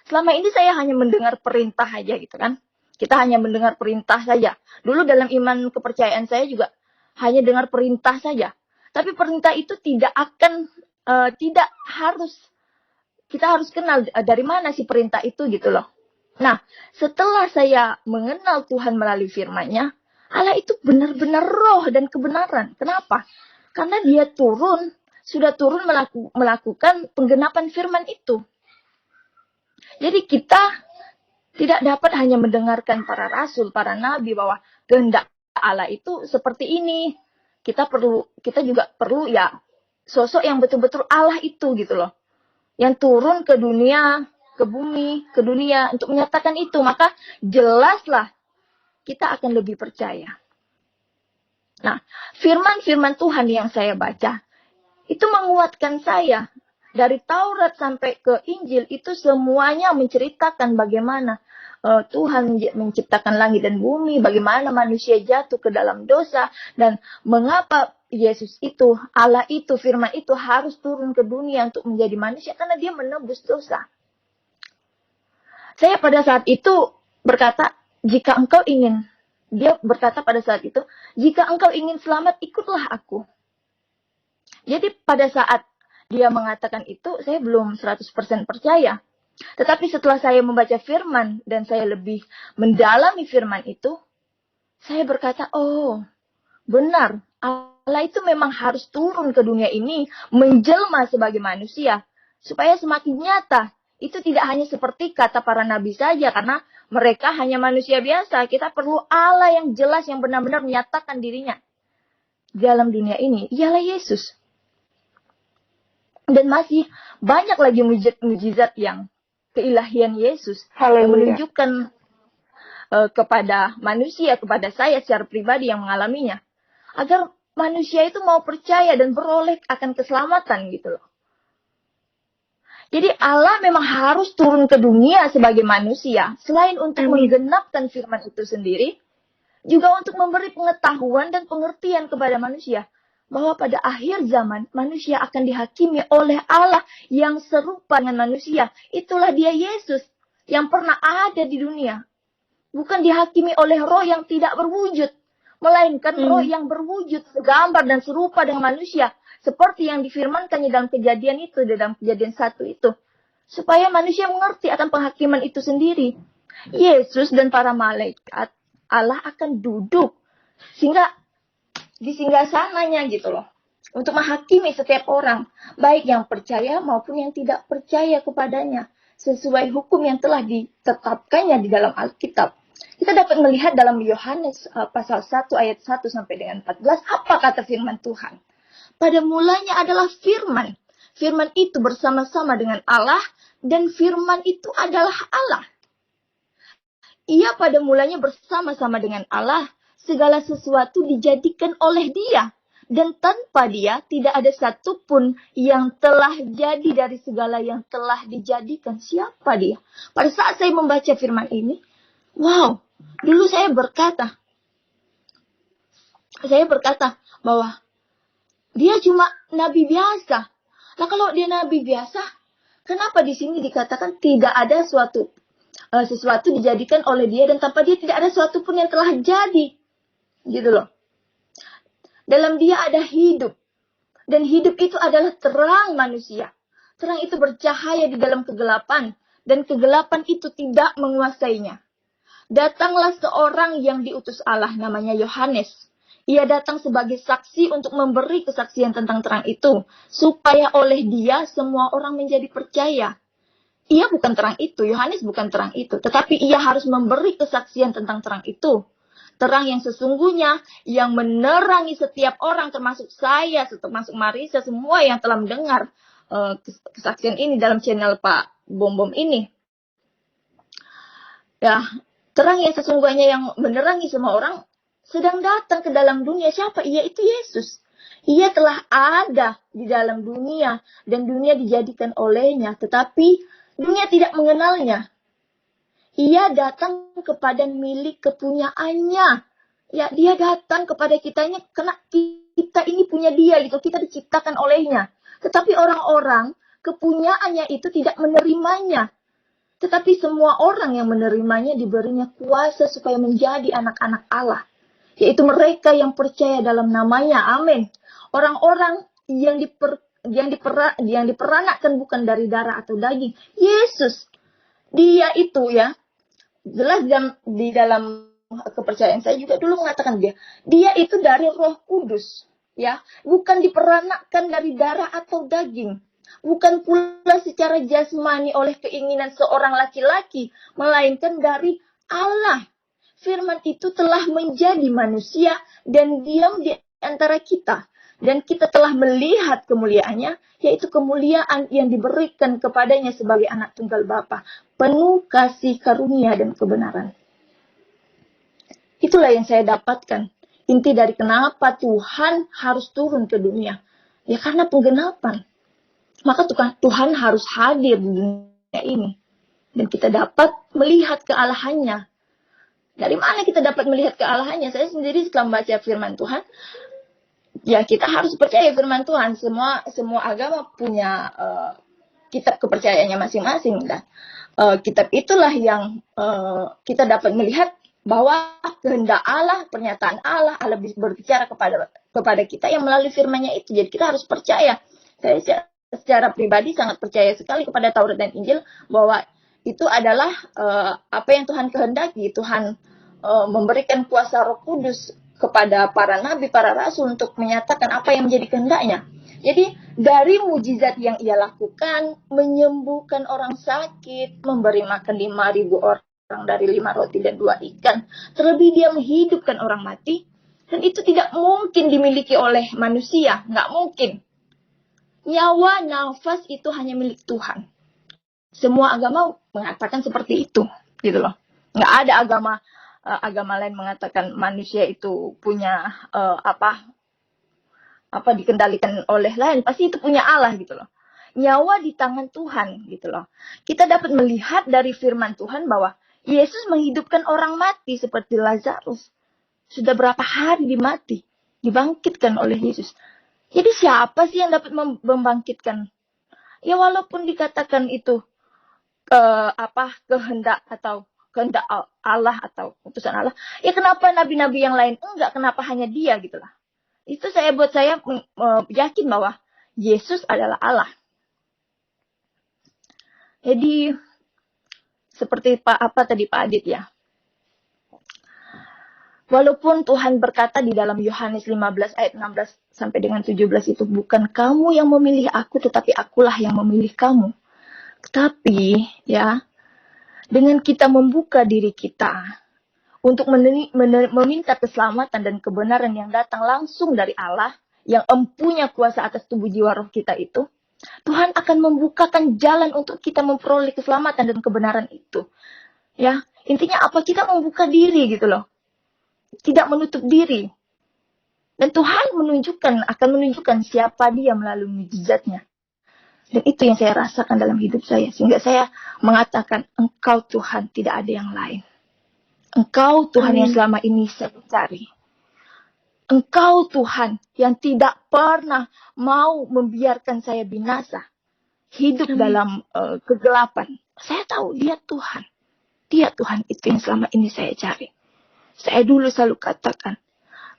Selama ini saya hanya mendengar perintah aja gitu kan. Kita hanya mendengar perintah saja. Dulu dalam iman kepercayaan saya juga hanya dengar perintah saja. Tapi perintah itu tidak harus. Kita harus kenal dari mana sih perintah itu gitu loh. Nah, setelah saya mengenal Tuhan melalui firman-Nya, Allah itu benar-benar roh dan kebenaran. Kenapa? Karena dia sudah turun melakukan penggenapan firman itu. Jadi kita tidak dapat hanya mendengarkan para rasul, para nabi bahwa kehendak Allah itu seperti ini. Kita juga perlu ya sosok yang betul-betul Allah itu gitu loh. Yang turun ke dunia, ke bumi, ke dunia untuk menyatakan itu. Maka jelaslah kita akan lebih percaya. Nah, firman-firman Tuhan yang saya baca, itu menguatkan saya. Dari Taurat sampai ke Injil, itu semuanya menceritakan bagaimana Tuhan menciptakan langit dan bumi, bagaimana manusia jatuh ke dalam dosa, dan mengapa Yesus itu, Allah itu, firman itu harus turun ke dunia untuk menjadi manusia, karena dia menebus dosa. Saya pada saat itu berkata, jika engkau ingin, dia berkata pada saat itu, jika engkau ingin selamat, ikutlah aku. Jadi pada saat dia mengatakan itu, saya belum 100% percaya. Tetapi setelah saya membaca firman, dan saya lebih mendalami firman itu, saya berkata, oh benar, Allah itu memang harus turun ke dunia ini, menjelma sebagai manusia, supaya semakin nyata. Itu tidak hanya seperti kata para nabi saja, karena mereka hanya manusia biasa. Kita perlu Allah yang jelas, yang benar-benar menyatakan dirinya dalam dunia ini. Ialah Yesus. Dan masih banyak lagi mujizat yang keilahian Yesus. Yang menunjukkan kepada manusia, kepada saya secara pribadi yang mengalaminya. Agar manusia itu mau percaya dan beroleh akan keselamatan gitu loh. Jadi Allah memang harus turun ke dunia sebagai manusia. Selain untuk menggenapkan firman itu sendiri, juga untuk memberi pengetahuan dan pengertian kepada manusia. Bahwa pada akhir zaman, manusia akan dihakimi oleh Allah yang serupa dengan manusia. Itulah dia Yesus yang pernah ada di dunia. Bukan dihakimi oleh roh yang tidak berwujud. Melainkan roh yang berwujud, segambar dan serupa dengan manusia. Seperti yang difirmankannya dalam kejadian itu, dalam kejadian 1 itu. Supaya manusia mengerti akan penghakiman itu sendiri. Yesus dan para malaikat Allah akan duduk. Sehingga di singgasananya gitu loh. Untuk menghakimi setiap orang. Baik yang percaya maupun yang tidak percaya kepadanya. Sesuai hukum yang telah ditetapkannya di dalam Alkitab. Kita dapat melihat dalam Yohanes pasal 1 ayat 1 sampai dengan 14. Apa kata firman Tuhan? Pada mulanya adalah firman. Firman itu bersama-sama dengan Allah. Dan firman itu adalah Allah. Ia pada mulanya bersama-sama dengan Allah. Segala sesuatu dijadikan oleh dia. Dan tanpa dia tidak ada satupun yang telah jadi dari segala yang telah dijadikan. Siapa dia? Pada saat saya membaca firman ini, wow, dulu saya berkata bahwa dia cuma nabi biasa. Nah kalau dia nabi biasa, kenapa di sini dikatakan tidak ada sesuatu dijadikan oleh dia dan tanpa dia tidak ada sesuatu pun yang telah jadi. Gitu loh. Dalam dia ada hidup. Dan hidup itu adalah terang manusia. Terang itu bercahaya di dalam kegelapan. Dan kegelapan itu tidak menguasainya. Datanglah seorang yang diutus Allah, namanya Yohanes. Ia datang sebagai saksi untuk memberi kesaksian tentang terang itu. Supaya oleh dia semua orang menjadi percaya. Ia bukan terang itu, Yohanes bukan terang itu. Tetapi ia harus memberi kesaksian tentang terang itu. Terang yang sesungguhnya, yang menerangi setiap orang, termasuk saya, termasuk Marisa, semua yang telah mendengar kesaksian ini dalam channel Pak Bom ini. Ya, terang yang sesungguhnya yang menerangi semua orang, sedang datang ke dalam dunia. Siapa? Ia itu Yesus. Ia telah ada di dalam dunia, dan dunia dijadikan olehnya, tetapi dunia tidak mengenalnya. Ia datang kepada milik kepunyaannya. Ya, dia datang kepada kitanya karena kita ini punya dia gitu. Kita diciptakan olehnya. Tetapi orang-orang kepunyaannya itu tidak menerimanya. Tetapi semua orang yang menerimanya diberinya kuasa supaya menjadi anak-anak Allah. Yaitu mereka yang percaya dalam namanya. Amin. Orang-orang yang diperanakkan bukan dari darah atau daging. Yesus. Dia itu ya. Jelas di dalam kepercayaan saya juga dulu mengatakan dia itu dari Roh Kudus, ya, bukan diperanakkan dari darah atau daging, bukan pula secara jasmani oleh keinginan seorang laki-laki, melainkan dari Allah. Firman itu telah menjadi manusia dan diam di antara kita. Dan kita telah melihat kemuliaannya, yaitu kemuliaan yang diberikan kepadanya sebagai anak tunggal Bapa, penuh kasih karunia dan kebenaran. itulah yang saya dapatkan. Inti dari kenapa Tuhan harus turun ke dunia. Ya karena penggenapan. Maka Tuhan harus hadir di dunia ini. Dan kita dapat melihat kealahannya. Dari mana kita dapat melihat kealahannya? Saya sendiri setelah membaca firman Tuhan, ya kita harus percaya firman Tuhan. Semua agama punya kitab kepercayaannya masing-masing. Dan kitab itulah yang kita dapat melihat bahwa kehendak Allah, pernyataan Allah berbicara kepada kita yang melalui firman-Nya itu. Jadi kita harus percaya. Saya secara pribadi sangat percaya sekali kepada Taurat dan Injil bahwa itu adalah apa yang Tuhan kehendaki. Tuhan memberikan kuasa Roh Kudus kepada para nabi, para rasul untuk menyatakan apa yang menjadi kehendaknya. Jadi dari mujizat yang ia lakukan, menyembuhkan orang sakit, memberi makan 5.000 orang dari 5 roti dan 2 ikan. Terlebih dia menghidupkan orang mati. Dan itu tidak mungkin dimiliki oleh manusia. Nggak mungkin. Nyawa, nafas itu hanya milik Tuhan. Semua agama mengatakan seperti itu, gitu loh. Nggak ada agama lain mengatakan manusia itu punya apa dikendalikan oleh lain. Pasti itu punya Allah, gitu loh. Nyawa di tangan Tuhan, gitu loh. Kita dapat melihat dari firman Tuhan bahwa Yesus menghidupkan orang mati seperti Lazarus. Sudah berapa hari mati, dibangkitkan oleh Yesus. Jadi siapa sih yang dapat membangkitkan? Ya walaupun dikatakan itu kehendak atau kehendak Allah atau utusan Allah. Ya kenapa nabi-nabi yang lain enggak? Kenapa hanya dia gitu lah. Itu buat saya yakin bahwa Yesus adalah Allah. Jadi seperti Pak Adit ya. Walaupun Tuhan berkata di dalam Yohanes 15 ayat 16 sampai dengan 17 itu, bukan kamu yang memilih aku, tetapi akulah yang memilih kamu. Tapi ya, dengan kita membuka diri kita untuk meminta keselamatan dan kebenaran yang datang langsung dari Allah, yang empunya kuasa atas tubuh jiwa roh kita itu, Tuhan akan membukakan jalan untuk kita memperoleh keselamatan dan kebenaran itu. Ya, intinya apa? Kita membuka diri gitu loh. Tidak menutup diri. Dan Tuhan akan menunjukkan siapa dia melalui mujizatnya. Dan itu yang saya rasakan dalam hidup saya. Sehingga saya mengatakan, Engkau Tuhan, tidak ada yang lain. Engkau Tuhan yang selama ini saya cari. Engkau Tuhan yang tidak pernah mau membiarkan saya binasa. Hidup dalam kegelapan. Saya tahu dia Tuhan. Dia Tuhan itu yang selama ini saya cari. Saya dulu selalu katakan,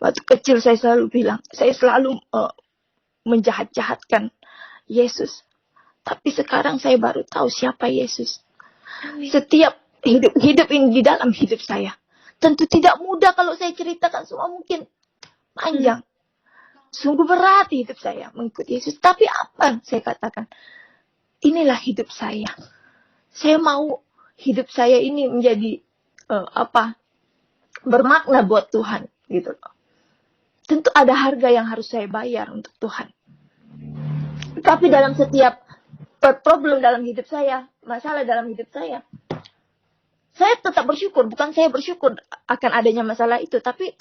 waktu kecil saya selalu bilang, saya selalu menjahat-jahatkan Yesus. Tapi sekarang saya baru tahu siapa Yesus. Setiap hidup ini di dalam hidup saya. Tentu tidak mudah kalau saya ceritakan semua, mungkin panjang. Sungguh berat hidup saya mengikuti Yesus. Tapi apa saya katakan? Inilah hidup saya. Saya mau hidup saya ini menjadi bermakna buat Tuhan, gitu loh. Tentu ada harga yang harus saya bayar untuk Tuhan. Tapi dalam setiap problem dalam hidup saya, masalah dalam hidup saya tetap bersyukur. Bukan saya bersyukur akan adanya masalah itu, tapi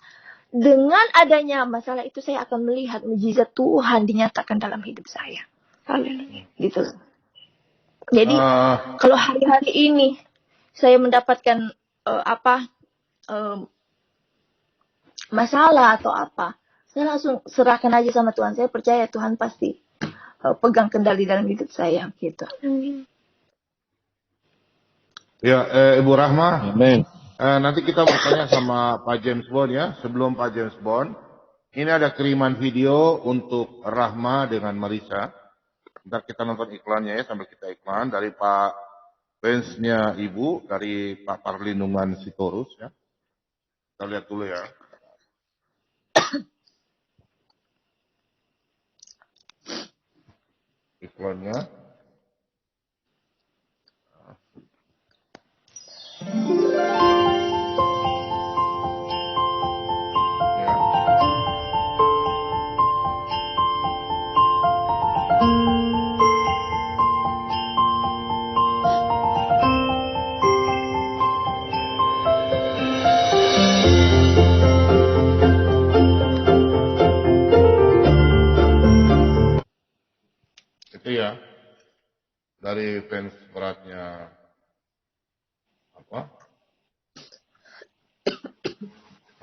dengan adanya masalah itu saya akan melihat mujizat Tuhan dinyatakan dalam hidup saya. Haleluya, gitu loh. Jadi kalau hari-hari ini saya mendapatkan masalah atau apa, saya langsung serahkan aja sama Tuhan. Saya percaya Tuhan pasti pegang kendali dalam hidup saya, gitu. Ya, Ibu Rahma. Amin. Nanti kita bertanya sama Pak James Bond ya. Sebelum Pak James Bond, ini ada kiriman video untuk Rahma dengan Marisa. Ntar kita nonton iklannya ya, sambil kita iklan dari Pak fansnya Ibu, dari Pak Perlindungan Sitorus ya. Kita lihat dulu ya. Iklannya. Ya.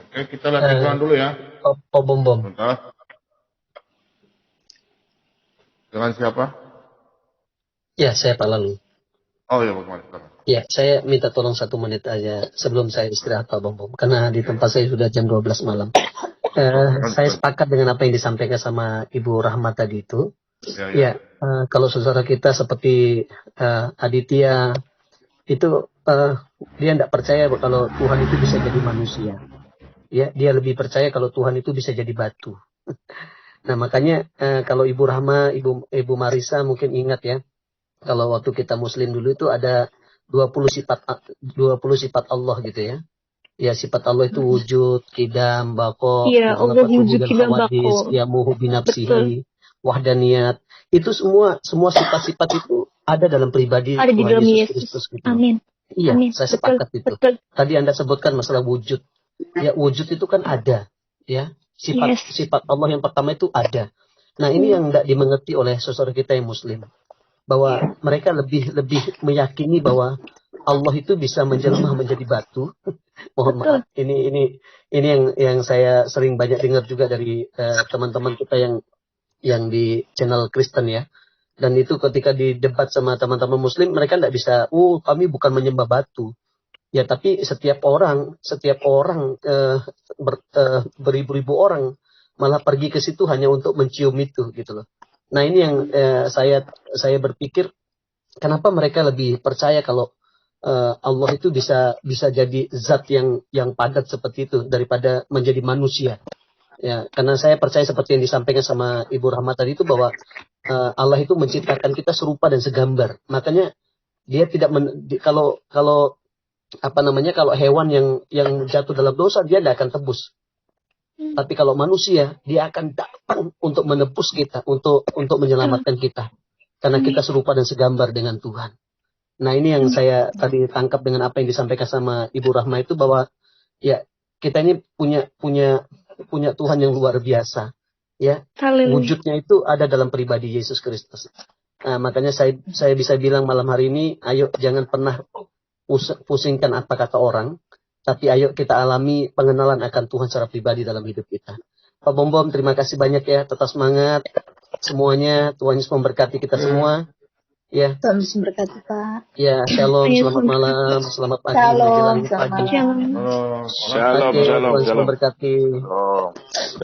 Oke, kita lihat iklan dulu ya. Pak Bom Bom. Bentar. Dengan siapa? Ya, saya Pak Lalu. Oh iya, bagaimana? Silakan. Ya, saya minta tolong 1 menit aja sebelum saya istirahat Pak Bom Bom. Karena di tempat saya sudah jam 12 malam. Saya sepakat dengan apa yang disampaikan sama Ibu Rahmat tadi itu. Ya, kalau saudara kita seperti Aditya itu dia tidak percaya kalau Tuhan itu bisa jadi manusia. Ya, dia lebih percaya kalau Tuhan itu bisa jadi batu. Nah, makanya kalau Ibu Rahma, Ibu Marisa mungkin ingat ya, kalau waktu kita Muslim dulu itu ada 20 sifat Allah gitu ya. Ya, sifat Allah itu wujud, kidam, bako, Iya, Allah wujud, kidam, bako. ya muhu binafsihi, Betul. wahdaniyat. Itu semua sifat-sifat itu ada dalam pribadi Ada di Tuhan dalam Yesus Yesus. Kristus gitu. Amin. Iya, Amin. saya Betul. sepakat itu. Betul. Tadi Anda sebutkan masalah wujud. Ya, wujud itu kan ada, ya. Sifat Allah yang pertama itu ada. Nah, ini yang tidak dimengerti oleh saudara kita yang Muslim, bahwa mereka lebih meyakini bahwa Allah itu bisa menjelma menjadi batu. Mohon maaf, ini yang saya sering banyak dengar juga dari teman-teman kita yang di channel Kristen ya. Dan itu ketika didebat sama teman-teman Muslim, mereka tidak bisa, kami bukan menyembah batu. Ya, tapi setiap orang beribu-ribu orang malah pergi ke situ hanya untuk mencium itu gitu loh. Nah, ini yang saya berpikir kenapa mereka lebih percaya kalau Allah itu bisa jadi zat yang padat seperti itu daripada menjadi manusia. Ya, karena saya percaya seperti yang disampaikan sama Ibu Rahmat tadi itu bahwa Allah itu menciptakan kita serupa dan segambar. Makanya dia tidak kalau kalau hewan yang jatuh dalam dosa dia tidak akan tebus. Tapi kalau manusia dia akan datang untuk menebus kita, untuk menyelamatkan kita. Karena kita serupa dan segambar dengan Tuhan. Nah, ini yang saya tadi tangkap dengan apa yang disampaikan sama Ibu Rahma itu bahwa ya kita ini punya Tuhan yang luar biasa. Ya, wujudnya itu ada dalam pribadi Yesus Kristus. Nah, makanya saya bisa bilang malam hari ini, ayo jangan pernah pusingkan apa kata orang, tapi ayo kita alami pengenalan akan Tuhan secara pribadi dalam hidup kita. Pak Bom Bom, terima kasih banyak ya, tetap semangat semuanya. Tuhan Yesus memberkati kita semua. Ya. Tuhan Yesus memberkati Pak. Ya, shalom, selamat malam, selamat pagi, menjelang pagi. Shalom, Tuhan Yesus memberkati.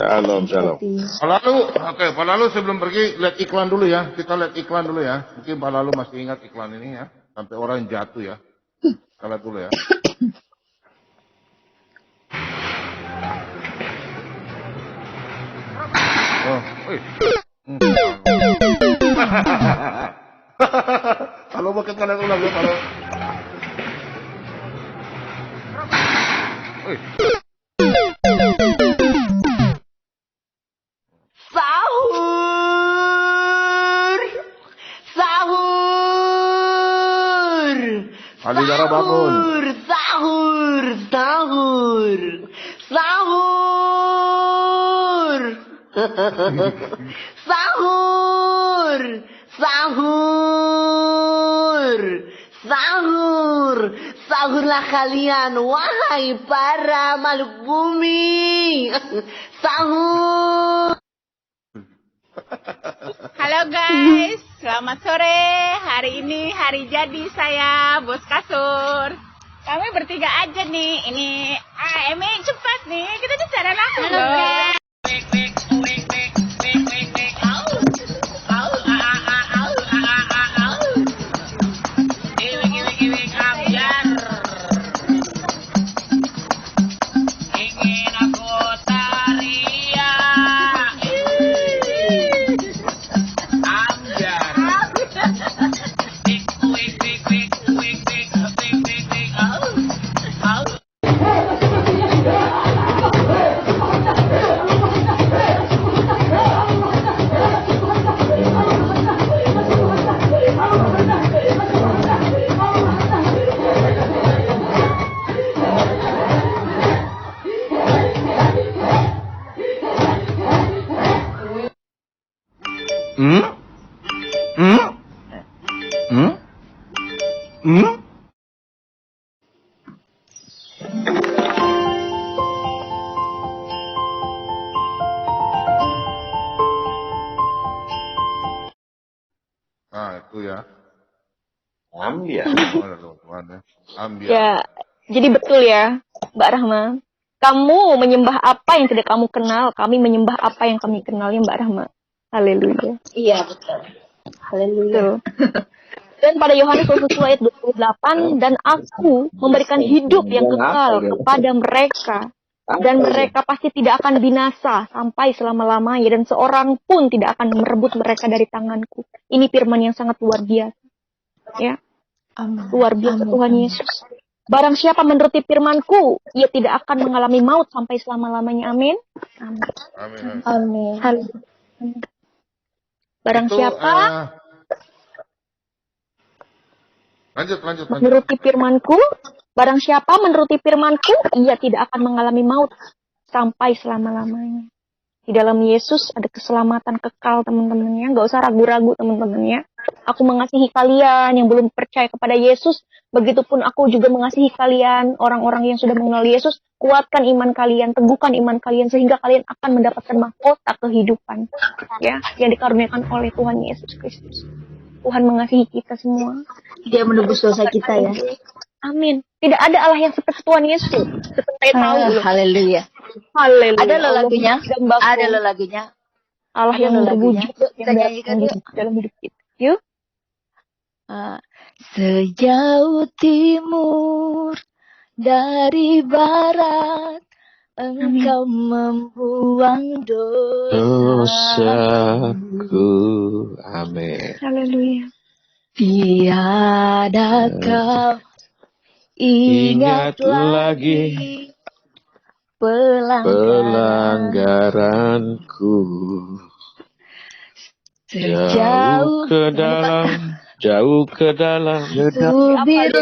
Shalom. Pak Lalu sebelum pergi lihat iklan dulu ya. Kita lihat iklan dulu ya. Mungkin Pak Lalu masih ingat iklan ini ya. Sampai orang jatuh ya. Kita lihat dulu ya. Kalau mau kita lihat ulang ya Pak Lalu. Sahur. Ali Dara bangun. Sahur. Sahurlah kalian, wahai para makhluk bumi. Sahur. Halo guys, selamat sore. Hari ini hari jadi saya, bos kasur. Kami bertiga aja nih. Ini Emi cepat nih, kita bicara langsung. Halo guys. Gimana teman-teman ya? Ambiar. Ya, jadi betul ya, Mbak Rahma. Kamu menyembah apa yang tidak kamu kenal, kami menyembah apa yang kami kenal ya Mbak Rahma. Haleluya. Iya, betul. Haleluya. Betul. Dan pada Yohanes 1 ayat 28, dan aku memberikan hidup yang kekal kepada mereka. Dan mereka pasti tidak akan binasa sampai selama-lamanya. Dan seorang pun tidak akan merebut mereka dari tanganku. Ini firman yang sangat luar biasa. Ya, luar biasa Tuhan Yesus. Barang siapa menuruti firman-Ku, ia tidak akan mengalami maut sampai selama-lamanya. Amin. Amin. Amin. Barang Itu, siapa lanjut. menuruti firman-Ku, barang siapa menuruti firman-Ku, ia tidak akan mengalami maut sampai selama-lamanya. Di dalam Yesus ada keselamatan kekal, teman-temannya. Nggak usah ragu-ragu, teman-temannya. Aku mengasihi kalian yang belum percaya kepada Yesus. Begitupun aku juga mengasihi kalian, orang-orang yang sudah mengenal Yesus. Kuatkan iman kalian, teguhkan iman kalian, sehingga kalian akan mendapatkan mahkota kehidupan, ya, yang dikaruniakan oleh Tuhan Yesus Kristus. Tuhan mengasihi kita semua. Dia menebus dosa kita ya. Amin. Tidak ada Allah yang seperti Tuhan Yesus. Seperti saya tahu. Haleluya. Haleluya. Ada lo lagunya. Allah Ada lo lagunya. Allah Ada yang lo lagunya. terwujud Kita nyanyikan yuk. dalam hidup kita. Yuk. Sejauh timur dari barat, Engkau membuang Dosaku. Amin. Haleluya. Tiada kau ingat lagi pelanggaranku. Sejauh Jauh ke dalam tubir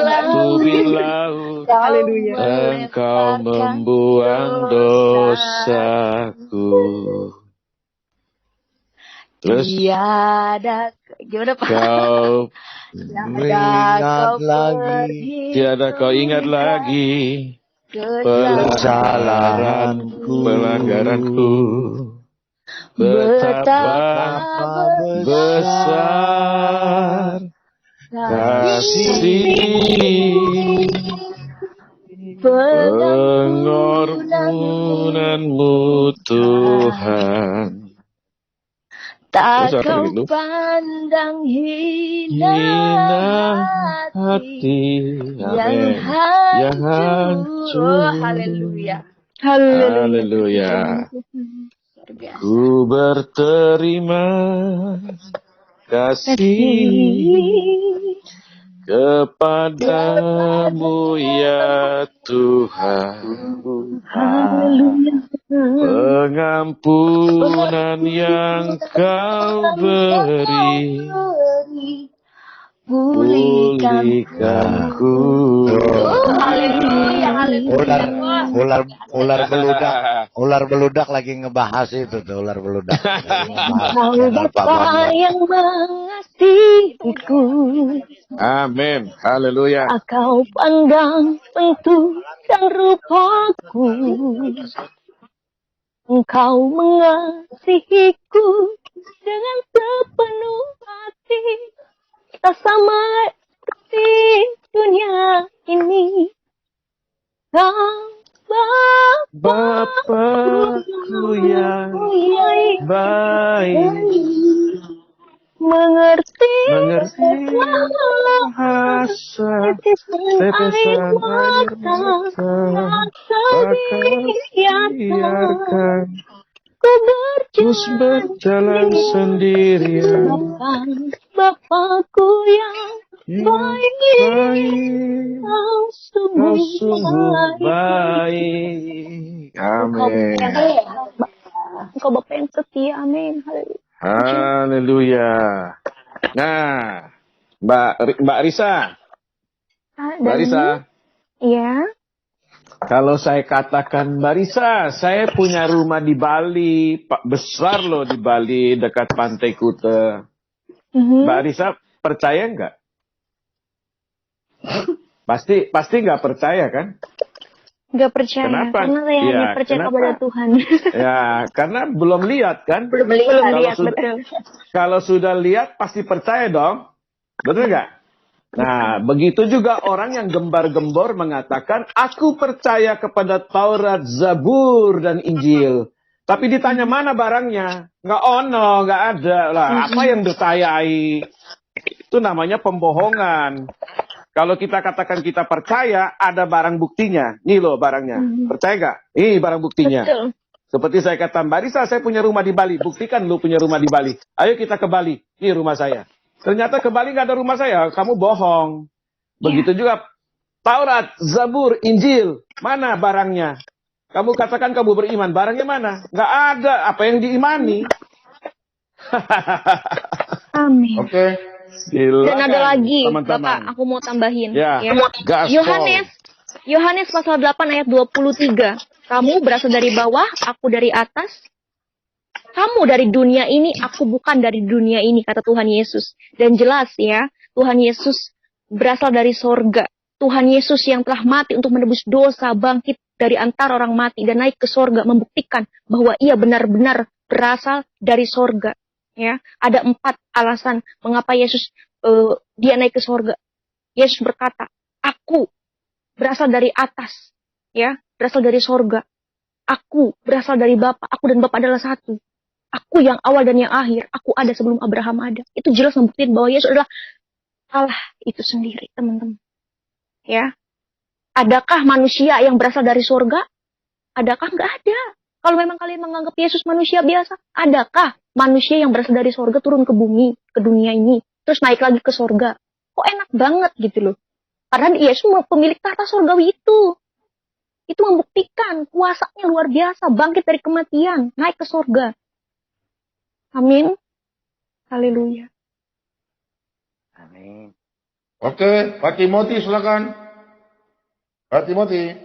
laut, Engkau membuang dosaku. Terus tiada gimana Pak? kau Ingat lagi tiada kau ingat lagi pelanggaranku. Betapa besar kasih pengorbananmu Tuhan. Tak kau pandang hina hati yang hancur. Haleluya. Haleluya. Ku berterima kasih kepadamu ya Tuhan. Pengampunan yang kau beri, pulihkanku. Ular beludak lagi ngebahas itu tuh, ular beludak. Bapa yang mengasihiku, Amin. Haleluya. Kau pandang bentuk dan rupaku. Engkau mengasihiku dengan sepenuh hati, tak sama seperti dunia ini. Bapakku yang baik, mengerti bahasa tetesan air mata, biarkan ku berjalan sendirian. Bapakku yang baik, kau sungguh baik. Amin. Engkau Bapa yang setia. Amin. Haleluya. Nah, Mbak Risa. Mbak Risa. Iya. Kalau saya katakan Mbak Risa, saya punya rumah di Bali, besar loh di Bali dekat Pantai Kuta. Mbak Risa percaya nggak? Pasti nggak percaya kan? Nggak percaya. Kenapa? Karena saya hanya percaya kepada Tuhan. Ya, karena belum lihat kan? Belum lihat, betul. Kalau sudah lihat pasti percaya dong. Betul nggak? Nah, begitu juga orang yang gembar-gembor mengatakan, aku percaya kepada Taurat, Zabur, dan Injil. Tapi ditanya mana barangnya? Nggak ada. Lah, apa yang dipercayai? Itu namanya pembohongan. Kalau kita katakan kita percaya, ada barang buktinya. Nih loh barangnya. Percaya nggak? Ini barang buktinya. Betul. Seperti saya kata, Mbak Risa, saya punya rumah di Bali. Buktikan lu punya rumah di Bali. Ayo kita ke Bali. Ini rumah saya. Ternyata ke Bali nggak ada rumah saya. Kamu bohong. Begitu juga Taurat, Zabur, Injil. Mana barangnya? Kamu katakan kamu beriman. Barangnya mana? Nggak ada. Apa yang diimani? Amin. Oke. Dan ada lagi, teman-teman. Bapak, aku mau tambahin. Ya, gaspol. Yohanes pasal 8 ayat 23. Kamu berasal dari bawah, aku dari atas. Kamu dari dunia ini, aku bukan dari dunia ini, kata Tuhan Yesus. Dan jelas ya, Tuhan Yesus berasal dari sorga. Tuhan Yesus yang telah mati untuk menebus dosa, bangkit dari antara orang mati dan naik ke sorga, membuktikan bahwa ia benar-benar berasal dari sorga. Ya, ada 4 alasan mengapa Yesus dia naik ke sorga. Yesus berkata, aku berasal dari atas, ya, berasal dari sorga. Aku berasal dari Bapa, aku dan Bapa adalah satu. Aku yang awal dan yang akhir, aku ada sebelum Abraham ada. Itu jelas membuktikan bahwa Yesus adalah Allah itu sendiri, teman-teman. Ya, adakah manusia yang berasal dari sorga? Adakah? Nggak ada. Kalau memang kalian menganggap Yesus manusia biasa, adakah manusia yang berasal dari sorga turun ke bumi, ke dunia ini, terus naik lagi ke sorga? Kok enak banget gitu loh. Karena Yesus pemilik tahta sorgawi itu. Itu membuktikan kuasanya luar biasa, bangkit dari kematian, naik ke sorga. Amin. Haleluya. Amin. Oke, Pak Timothy silakan. Pak Timothy.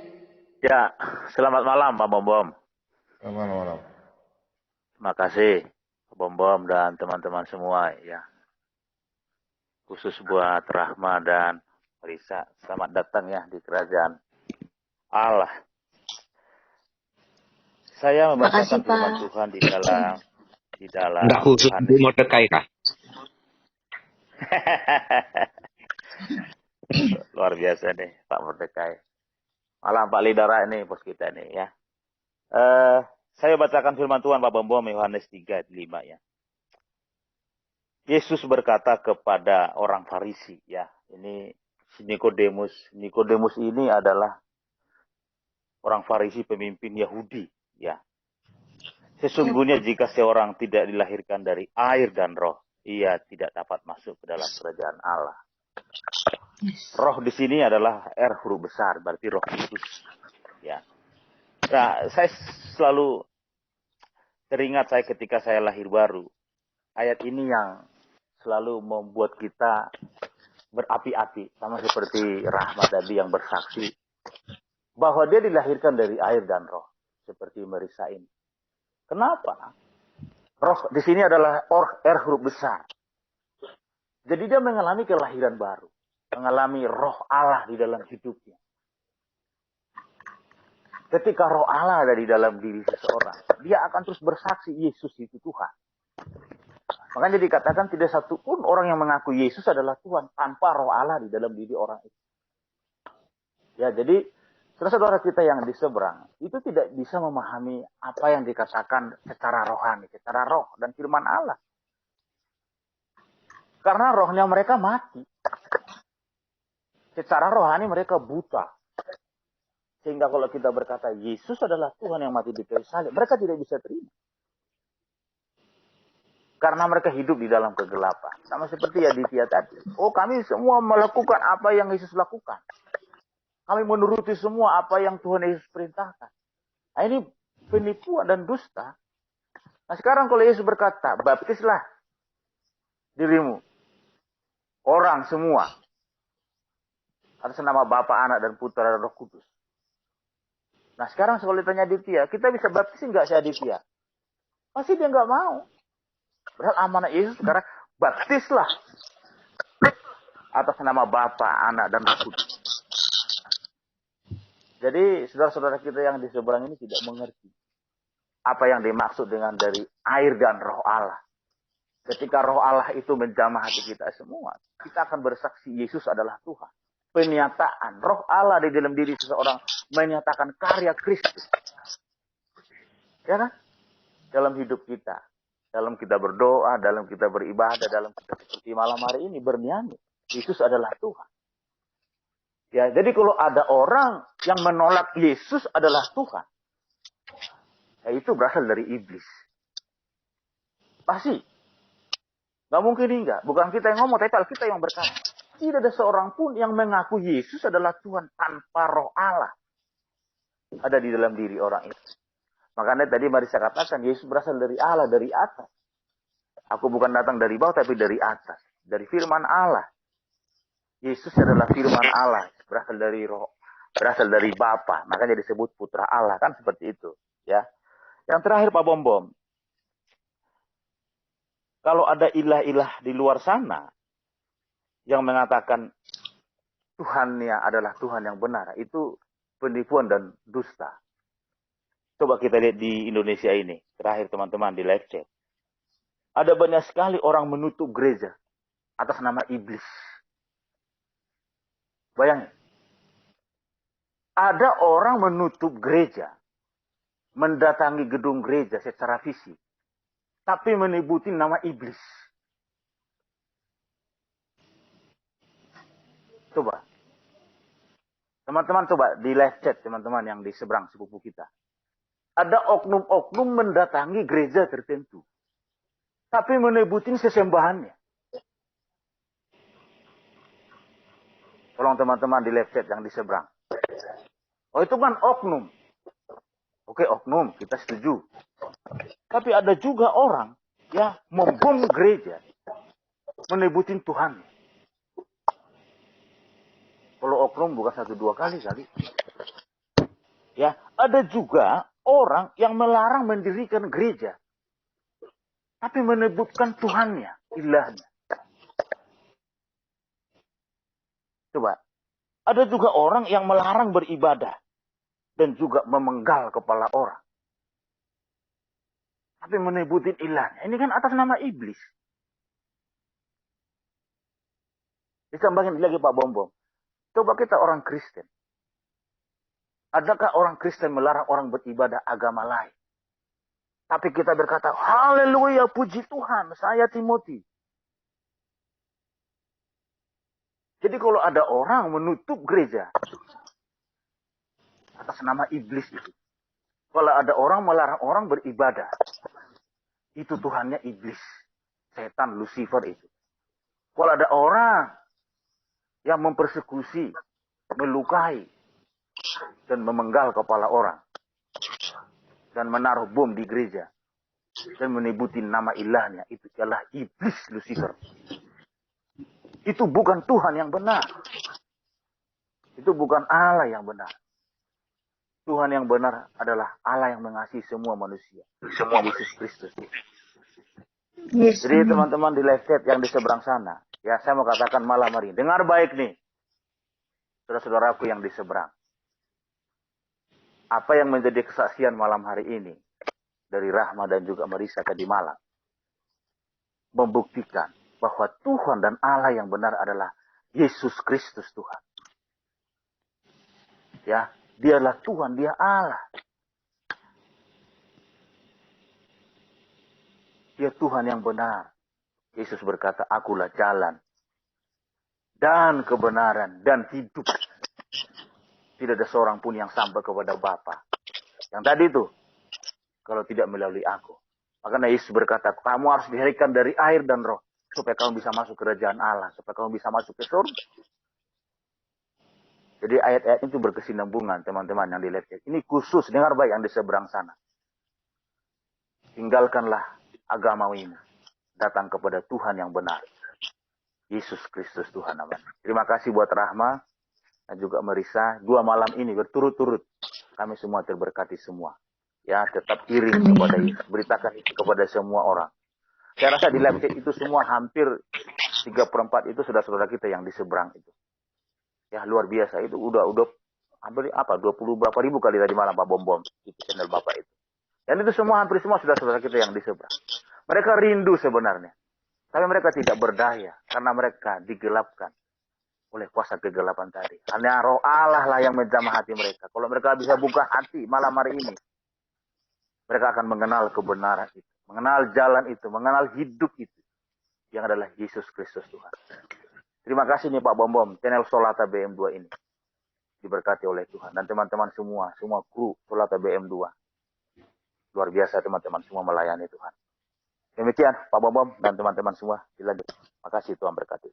Ya, selamat malam Pak Bom. Selamat malam. Terima kasih Pak Bom dan teman-teman semua ya. Khusus buat Rahma dan Risa, selamat datang ya di kerajaan Allah. Saya membacakan firman Tuhan di dalam Enggak khusus di Mordekai kah? Luar biasa nih Pak Mordekai. Malam Pak Lidara ini bos kita nih ya. Saya bacakan firman Tuhan Pak Bom Yohanes 3 ayat 5 ya. Yesus berkata kepada orang Farisi ya. Ini Nikodemus. Nikodemus ini adalah orang Farisi pemimpin Yahudi ya. Sesungguhnya jika seorang tidak dilahirkan dari air dan roh, ia tidak dapat masuk ke dalam kerajaan Allah. Roh di sini adalah R huruf besar, berarti Roh Kudus. Ya. Nah, saya selalu teringat saya ketika saya lahir baru. Ayat ini yang selalu membuat kita berapi-api, sama seperti Rahmat tadi yang bersaksi bahwa dia dilahirkan dari air dan roh, seperti Marisa ini. Kenapa? Roh di sini adalah R huruf besar. Jadi dia mengalami kelahiran baru, mengalami roh Allah di dalam hidupnya. Ketika roh Allah ada di dalam diri seseorang, dia akan terus bersaksi Yesus itu Tuhan. Makanya dikatakan tidak satu pun orang yang mengaku Yesus adalah Tuhan tanpa roh Allah di dalam diri orang itu. Ya, jadi saudara-saudara kita yang di seberang itu tidak bisa memahami apa yang dikatakan secara rohani, secara roh dan firman Allah. Karena rohnya mereka mati. Secara rohani mereka buta. Sehingga kalau kita berkata Yesus adalah Tuhan yang mati di kayu salib, mereka tidak bisa terima. Karena mereka hidup di dalam kegelapan. Sama seperti Aditya tadi. Oh, kami semua melakukan apa yang Yesus lakukan. Kami menuruti semua apa yang Tuhan Yesus perintahkan. Nah, ini penipuan dan dusta. Nah, sekarang kalau Yesus berkata, baptislah dirimu. Orang semua. Atas nama Bapa, Anak, dan Putra, dan Roh Kudus. Nah, sekarang kalau ditanya Aditya, kita bisa baptis nggak si Aditya? Pasti dia nggak mau. Padahal amanah Yesus sekarang, baptislah atas nama Bapa, Anak, dan Roh Kudus. Jadi saudara-saudara kita yang di seberang ini tidak mengerti apa yang dimaksud dengan dari air dan roh Allah. Ketika roh Allah itu menjamah hati kita semua, kita akan bersaksi Yesus adalah Tuhan. Penyataan roh Allah di dalam diri seseorang menyatakan karya Kristus. Ya kan? Dalam hidup kita. Dalam kita berdoa, dalam kita beribadah, dalam kita seperti malam hari ini bernyanyi. Yesus adalah Tuhan. Ya, jadi kalau ada orang yang menolak Yesus adalah Tuhan, ya itu berasal dari iblis. Pasti. Nggak mungkin enggak. Bukan kita yang ngomong, tapi kita yang berkata. Tidak ada seorang pun yang mengaku Yesus adalah Tuhan tanpa roh Allah. Ada di dalam diri orang itu. Makanya tadi mari saya katakan, Yesus berasal dari Allah, dari atas. Aku bukan datang dari bawah, tapi dari atas. Dari firman Allah. Yesus adalah firman Allah. Berasal dari roh. Berasal dari Bapa. Makanya disebut putra Allah. Kan seperti itu. Ya. Yang terakhir Pak Bom. Kalau ada ilah-ilah di luar sana yang mengatakan Tuhannya adalah Tuhan yang benar, itu penipuan dan dusta. Coba kita lihat di Indonesia ini, terakhir teman-teman di live chat. Ada banyak sekali orang menutup gereja atas nama iblis. Bayangin. Ada orang menutup gereja, mendatangi gedung gereja secara fisik, tapi menyebutin nama iblis. Coba. Teman-teman coba di live chat teman-teman yang di seberang sepupu kita. Ada oknum-oknum mendatangi gereja tertentu. Tapi menyebutin sesembahannya. Tolong teman-teman di live chat yang di seberang. Oh itu kan oknum. Oke oknum, kita setuju. Tapi ada juga orang ya membom gereja, menyebutin Tuhan. Kalau oknum bukan 1-2 kali. Ya, ada juga orang yang melarang mendirikan gereja, tapi menyebutkan Tuhannya, ilahnya. Coba, ada juga orang yang melarang beribadah dan juga memenggal kepala orang. Tapi menyebutin ilahnya. Ini kan atas nama iblis. Ditambahin lagi Pak Bom. Coba kita orang Kristen. Adakah orang Kristen melarang orang beribadah agama lain? Tapi kita berkata, haleluya, puji Tuhan, saya Timothy. Jadi kalau ada orang menutup gereja atas nama iblis itu. Kalau ada orang melarang orang beribadah, itu Tuhannya iblis. Setan, Lucifer itu. Kalau ada orang yang mempersekusi, melukai, dan memenggal kepala orang, dan menaruh bom di gereja, dan menyebutin nama ilahnya, itu adalah iblis Lucifer. Itu bukan Tuhan yang benar. Itu bukan Allah yang benar. Tuhan yang benar adalah Allah yang mengasihi semua manusia. Semua Yesus Kristus. Yes, Jadi amin. teman-teman di live chat yang di seberang sana, ya saya mau katakan malam hari ini, dengar baik nih, saudara-saudaraku yang di seberang. Apa yang menjadi kesaksian malam hari ini dari Rahma dan juga Marisa tadi malam, membuktikan bahwa Tuhan dan Allah yang benar adalah Yesus Kristus Tuhan. Ya, dialah Tuhan, dia Allah. Dia Tuhan yang benar. Yesus berkata, akulah jalan dan kebenaran dan hidup. Tidak ada seorang pun yang sampai kepada Bapa. Yang tadi itu, kalau tidak melalui aku. Makanya Yesus berkata, kamu harus dilahirkan dari air dan roh. Supaya kamu bisa masuk kerajaan Allah. Supaya kamu bisa masuk ke surga. Jadi ayat-ayat itu berkesinambungan teman-teman yang di live chat. Ini khusus, dengar baik yang di seberang sana. Tinggalkanlah agama ini. Datang kepada Tuhan yang benar. Yesus Kristus Tuhan namanya. Terima kasih buat Rahma dan juga Marisa. 2 malam ini berturut-turut. Kami semua terberkati semua. Ya, tetap iring kepada Yesus. Beritakan itu kepada semua orang. Saya rasa di live chat itu semua hampir 3/4 itu saudara-saudara kita yang di seberang itu. Ya, luar biasa itu. Udah hampir 20 berapa ribu kali tadi malam Pak Bom di channel Bapak itu. Dan itu semua hampir semua saudara-saudara kita yang di seberang. Mereka rindu sebenarnya. Tapi mereka tidak berdaya karena mereka digelapkan oleh kuasa kegelapan tadi. Hanya roh Allah lah yang menjamah hati mereka. Kalau mereka bisa buka hati malam hari ini, mereka akan mengenal kebenaran itu, mengenal jalan itu, mengenal hidup itu, yang adalah Yesus Kristus Tuhan. Terima kasih nih Pak Bom, channel Solata BM2 ini diberkati oleh Tuhan. Dan teman-teman semua kru Solata BM2. Luar biasa teman-teman semua melayani Tuhan. Demikian Pak Bom dan teman-teman semua. Dilanjut. Terima kasih, Tuhan berkati.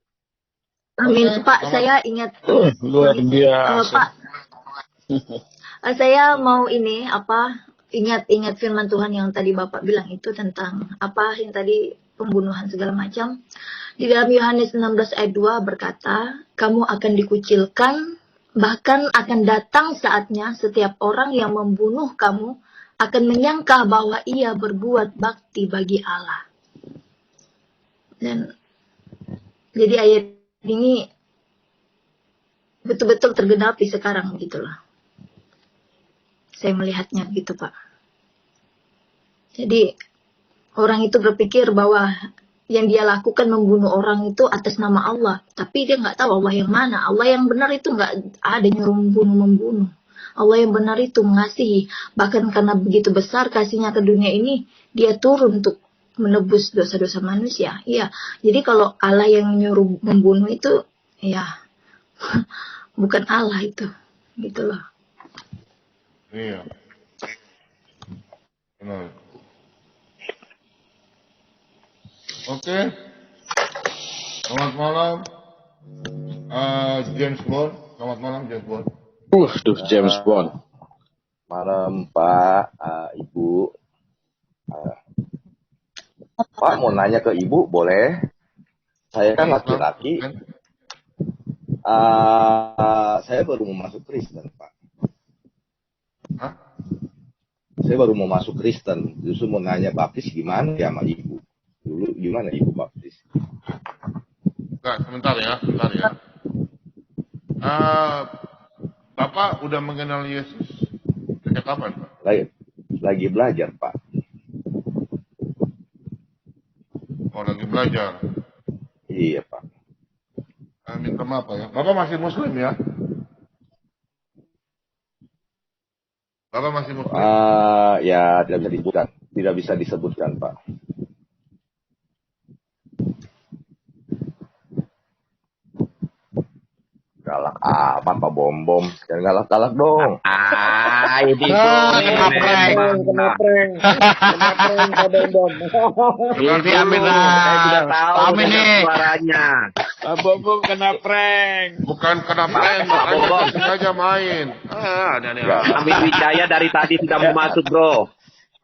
Amin. Pak, saya ingat. Luar biasa. Pak, saya mau ingat firman Tuhan yang tadi Bapak bilang itu tentang yang tadi pembunuhan segala macam. Di dalam Yohanes 16 ayat 2 berkata, kamu akan dikucilkan, bahkan akan datang saatnya setiap orang yang membunuh kamu akan menyangka bahwa ia berbuat bakti bagi Allah. Dan jadi ayat ini betul-betul tergenapi sekarang gitulah. Saya melihatnya gitu, Pak. Jadi orang itu berpikir bahwa yang dia lakukan membunuh orang itu atas nama Allah, tapi dia nggak tahu Allah yang mana. Allah yang benar itu nggak ada nyuruh membunuh. Allah yang benar itu mengasihi. Bahkan karena begitu besar kasihnya ke dunia ini, dia turun untuk menebus dosa-dosa manusia. Iya. Jadi kalau Allah yang nyuruh membunuh itu, ya bukan Allah itu. Gitu loh. Iya. Benar. Oke. Selamat malam. James Bond. Selamat malam James Bond. James Bond. Malam Pak, Ibu. Pak mau nanya ke Ibu boleh? Saya kan laki-laki. Saya baru mau masuk Kristen Pak. Hah? Saya baru mau masuk Kristen. Justru mau nanya baptis gimana ya sama Ibu. Dulu gimana Ibu baptis? Enggak, sebentar ya. Bapak udah mengenal Yesus sejak kapan, Pak? Lagi belajar, Pak. Oh, lagi belajar. Iya, Pak. Minta maaf, Pak ya. Bapak masih Muslim ya? Bapak masih Muslim? Ya tidak bisa disebutkan, Pak. Galak apa Pak Bom? Jangan galak-galak dong. Ini Kena prank Pak Bom. Ini saya sudah tahu Amin nih. suaranya. Pak Bom kena prank. Bukan kena prank, makanya sengaja main. Amin Wijaya dari tadi sudah mau masuk, Bro.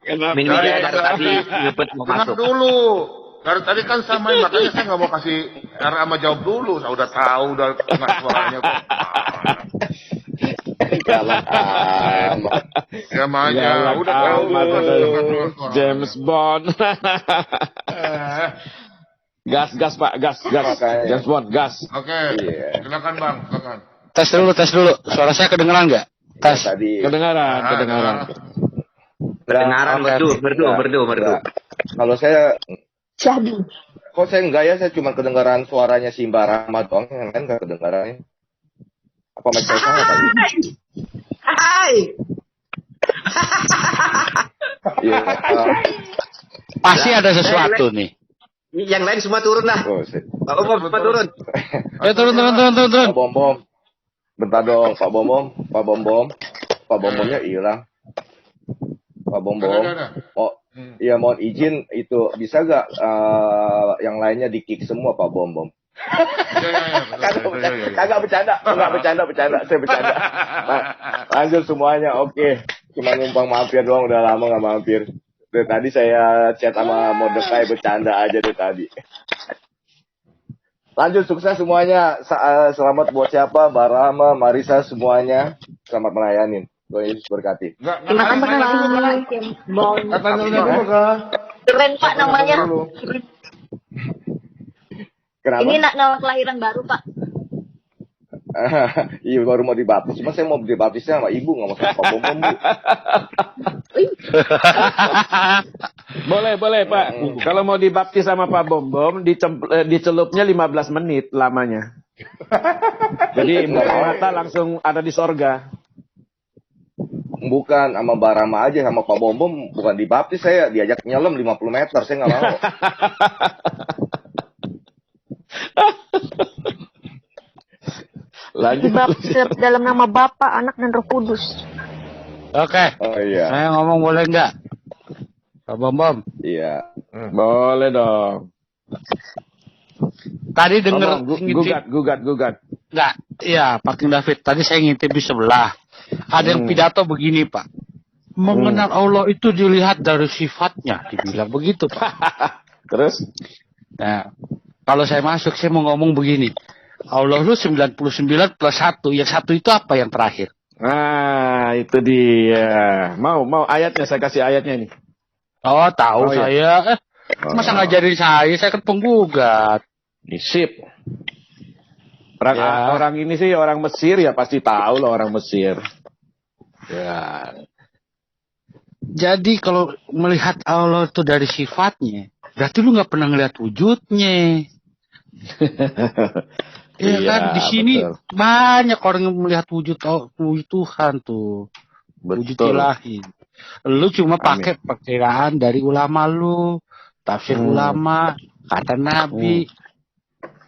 Kena Amin Wijaya dari tadi ngepet mau Dengar masuk. dulu. Dari tadi kan saya main, makanya saya nggak mau kasih sama jawab dulu. Saya udah tahu, udah kena suaranya kok. Galak amat. Ya makanya, udah tahu. James Bond. Gas Pak, gas. Makanya. James Bond, gas. Oke, silakan Bang, silakan. Tes dulu. Suara saya kedengeran nggak? Tes. Tadi Kedengaran. Kedengaran merdu. kalau saya Syahdi. kok saya enggak ya, saya cuma kedengaran suaranya Simba Rahmat doang, yang lain enggak kedengarannya. Apa mic saya salah tadi? Hai. Iya. Pasti ada sesuatu nih. Yang lain semua turun dah. Pak Bom semua turun. Turun. Pak Bom. Bentar dong, Pak Bom. Pak Bomnya hilang. Pak Bom. Oh, iya mohon izin itu bisa gak yang lainnya di kick semua Pak Bom. Kagak bercanda. Saya bercanda. Lanjut semuanya, oke. Cuma numpang mampir doang, udah lama nggak mampir. Dari tadi saya chat sama Mordekai bercanda aja dari tadi. Lanjut, sukses semuanya. Selamat buat siapa? Barama, Marisa semuanya. Selamat melayanin. Tuhan Yesus berkati. Terima kasih. Keren Pak namanya. Kenapa? Ini nama kelahiran baru Pak. Iya baru mau dibaptis, cuma saya mau dibaptisnya sama ibu, nggak mau sama Pak Bom Bom, Bu. Boleh Pak. Kalau mau dibaptis sama Pak Bom Bom, dicelupnya 15 menit lamanya. Jadi mata langsung ada di sorga. Bukan, sama Barama aja, sama Pak Bom Bom bukan dibaptis, saya diajak nyelam 50 meter, saya nggak mau. Dibaptis dalam nama Bapa, Anak, dan Roh Kudus. Oke. Oh iya. Saya ngomong boleh nggak? Pak Bom Bom. Iya. Boleh dong. Tadi dengar gugat. Nggak, iya Pak King David. Tadi saya ngintip di sebelah. Ada yang pidato begini Pak. Mengenal Allah itu dilihat dari sifatnya. Dibilang begitu Pak. Terus? Nah, kalau saya masuk, saya mau ngomong begini. Allah lu 99 plus 1. Yang 1 itu apa yang terakhir? Nah, itu dia. Mau ayatnya, saya kasih ayatnya nih. Oh, tahu saya. Iya. Masa ngajarin saya kan penggugat. Sip. Orang ini sih orang Mesir ya pasti tahu lah orang Mesir. Ya. Jadi kalau melihat Allah itu dari sifatnya, berarti lu nggak pernah ngeliat wujudnya. Iya kan di sini betul. banyak orang yang melihat wujud Tuhan tuh. Wujud ilahi. Lu cuma pakai perkiraan dari ulama lu, tafsir ulama, kata Nabi.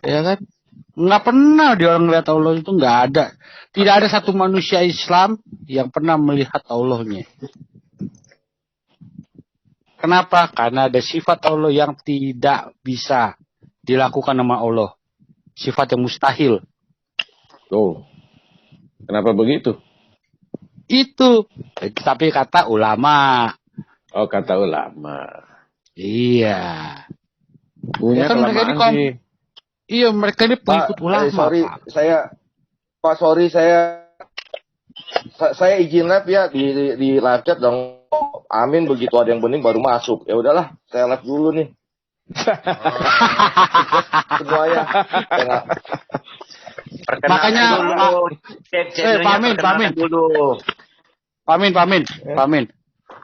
Ya kan? Nggak pernah dia orang melihat Allah itu, nggak ada. Tidak ada satu manusia Islam yang pernah melihat Allahnya. Kenapa? Karena ada sifat Allah yang tidak bisa dilakukan sama Allah. Sifat yang mustahil. Oh. Kenapa begitu? Itu. Tapi kata ulama. Oh, kata ulama. Iya. Punya kan mereka ini kelamaan sih. Iya, mereka ini pengikut ulama. Sorry, saya izin live ya di live chat dong. Amin, begitu ada yang bening baru masuk. Ya udahlah, saya live dulu nih. Semuanya. Makanya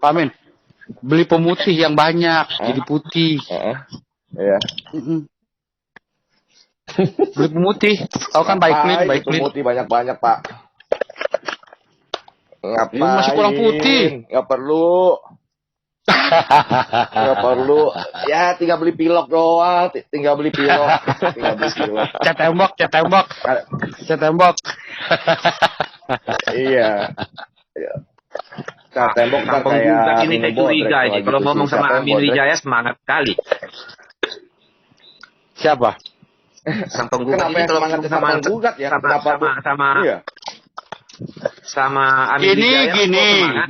Pamin. Beli pemutih yang banyak, jadi putih. Iya. Beli pemutih, tahu kan baik clean. Pemutih banyak-banyak, Pak. Ngapain? Masih kurang putih. Nggak perlu. Nggak perlu. Ya, tinggal beli pilok doang. Tinggal beli pilok. Cat tembok. Iya. Cat tembok kan Kampung kayak juga ini saya curiga ini. Kalau ngomong sama Amin Wijaya semangat kali. Siapa? Sang penggugat ini kalau ngomong sama penggugat ya? Sama Amin Wijaya.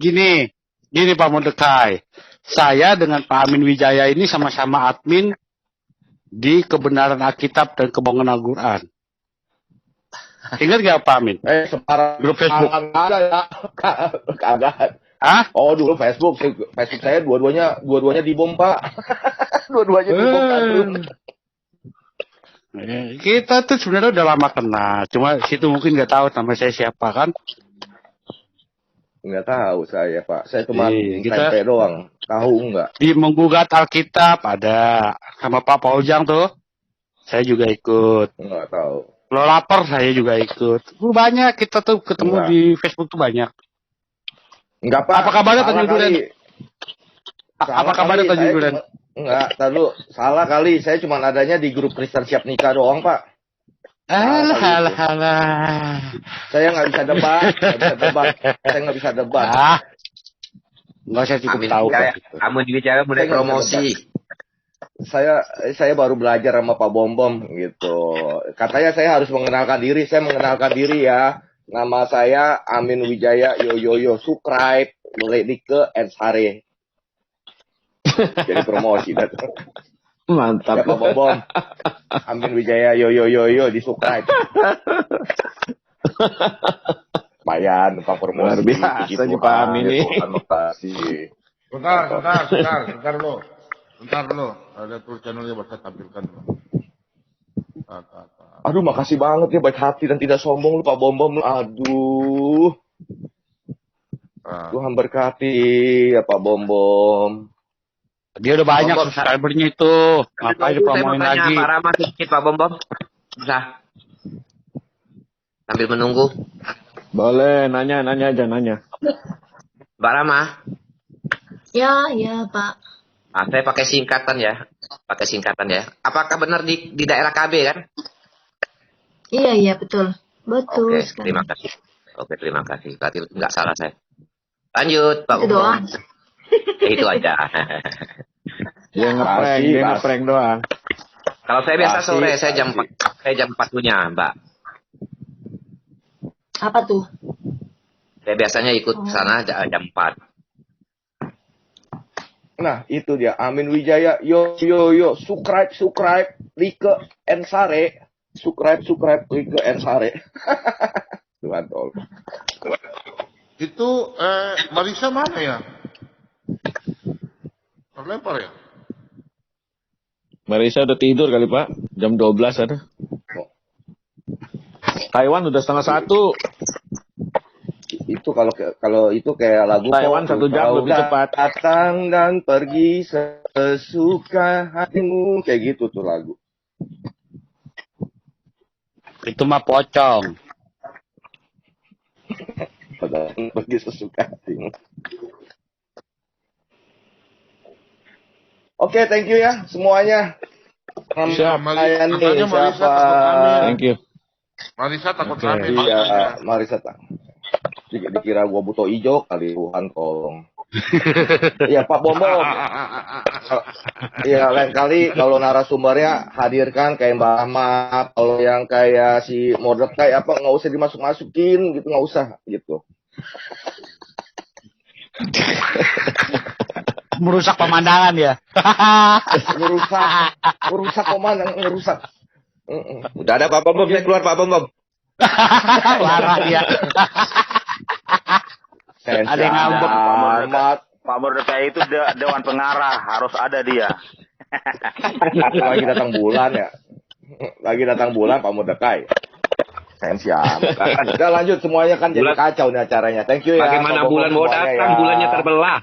Gini Pak Mordekai. Saya dengan Pak Amin Wijaya ini sama-sama admin di kebenaran Alkitab dan kebohongan Al-Quran. Ingat gak Pak Amin? Separah grup Facebook. Kagak. Hah? Oh, dulu Facebook saya dua-duanya dibom, Pak. Dua-duanya dibom kan. Kita tuh sebenarnya udah lama kenal, cuma situ mungkin nggak tahu nama saya siapa kan? Nggak tahu saya, Pak. Saya cuma kita tempe doang. Tahu nggak? Di menggugat Alkitab ada sama Pak Paujang tuh. Saya juga ikut. Nggak tahu. Lo lapar saya juga ikut. Banyak kita tuh ketemu di Facebook tuh banyak. Enggak, Pak. Apa kabarnya Tanjung Duren? Apa kabarnya Tanjung Duren? Enggak, tahu salah kali. Saya cuma adanya di grup Kristen Siap Nikah doang, Pak. Alah. Saya nggak bisa debat. Saya nggak bisa debat. Nggak, saya cukup tahu. Kamu dibicara mulai promosi. Saya baru belajar sama Pak Bom Bom gitu. Katanya saya harus mengenalkan diri. Saya mengenalkan diri ya. Nama saya Amin Wijaya. Yo. Subscribe. Nike and Sare. Jadi promosi dah. Mantap. Ya, Pak Bom Bom. Amin Wijaya. Yo di subscribe. Lumayan, Pak promosi. Luar biasa nih Pak Amin ini. Bentar lo. Ada tuh channelnya buat saya tampilkan. Aduh, makasih banget ya, baik hati dan tidak sombong lu Pak Bom Bom. Aduh. Tuhan berkati ya Pak Bom Bom. Dia udah banyak Bom Bom, subscribernya itu. Ngapain saya mau dipromoin tanya lagi? Pak Rama sedikit Pak Bom Bom. Bisa? Sambil menunggu. Boleh, nanya aja, nanya. Mbak Rama, Ya, Pak. saya pakai singkatan ya. Apakah benar di daerah KB kan? Iya, betul. Betul Oke, sekali. terima kasih. Terima kasih. Berarti nggak salah saya. Lanjut, Pak Itu Bom Bom. doang. Itu aja. Dia ngeprank doang. Kalau saya biasa Kasih, sore, saya jam kasih. 4 punya, Mbak. Apa tuh? Saya biasanya ikut sana jam 4. Nah, itu dia. Amin Wijaya. Yo. Subscribe. Like and share. Subscribe. Like and share. Tuhan tol. Itu Marisa mana ya? Terlempar ya? Marisa udah tidur kali Pak. Jam 12 ada. Taiwan udah 12:30. Itu kalau itu kayak lagu Taiwan 1 jam lebih cepat. Datang dan pergi sesuka hatimu, kayak gitu tuh lagu. Itu mah pocong. Datang pergi sesuka hatimu. Oke, thank you ya semuanya. Siap. Kalian nih Katanya Marisa siapa? takut rame. Thank you. Marisa takut Oke. rame. Iya, makanya. Marisa tak. Dikira gua butuh ijo kali, Tuhan tolong. Iya Pak Bom Bom. Iya, lain kali kalau narasumbernya hadirkan kayak Mbak Ahmad, kalau yang kayak si Mordekai apa nggak usah dimasuk-masukin gitu, nggak usah gitu. Merusak pemandangan ya. Ngerusak pemandangan, ngerusak. Udah ada Pak Bom Bom, saya keluar Pak Bom Bom. Parah dia. Ada yang ngambek. Pak Mordekai itu dewan pengarah, harus ada dia. Lagi datang bulan ya. Lagi datang bulan Pak Mordekai. Siap. Udah lanjut semuanya kan jadi kacau nih acaranya. Thank you ya. Bagaimana Pak Bom bulan mau semuanya datang, ya. bulannya terbelah.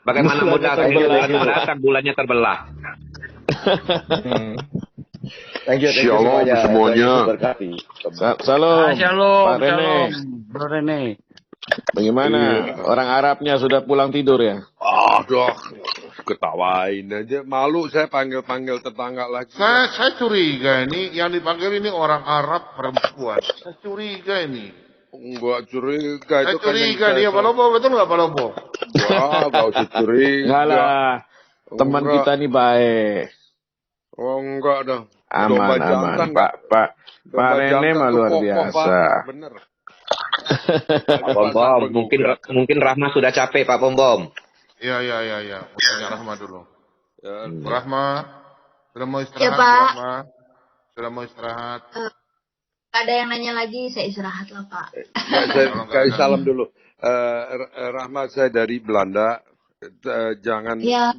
Bagaimana mau datang, Thank you. bulan mau datang, bulannya terbelah. Thank you Shalom semuanya. Tuhan berkati. Salam. Shalom. Pak Rene. Bro Rene. Bagaimana? Orang Arabnya sudah pulang tidur ya? Aduh, ketawain aja. Malu saya panggil-panggil tetangga lagi. Saya curiga ini yang dipanggil ini orang Arab perempuan. Saya curiga ini. Enggak curiga. Saya Itu kan curiga yang dia saya- Pak Lobo, betul nggak Pak Lobo? Wah, gak usah curiga. Enggak lah. Teman Enggak. kita nih baik. Oh enggak dah. Aman, Domba aman. jantan, Pak domba Rene jantan mah tuh luar kokoh, biasa. Pak. Bener. Pak Bom Bom, mungkin Rahma sudah capek Pak Bom Bom. Iya. Mau tanya Rahma dulu. Ya, Rahma, sudah mau istirahat? Ya, Pak. Rahma, sudah mau istirahat? Ada yang nanya lagi, saya istirahat lah Pak. saya kasih salam dulu. Rahmat, saya dari Belanda. Jangan Ya.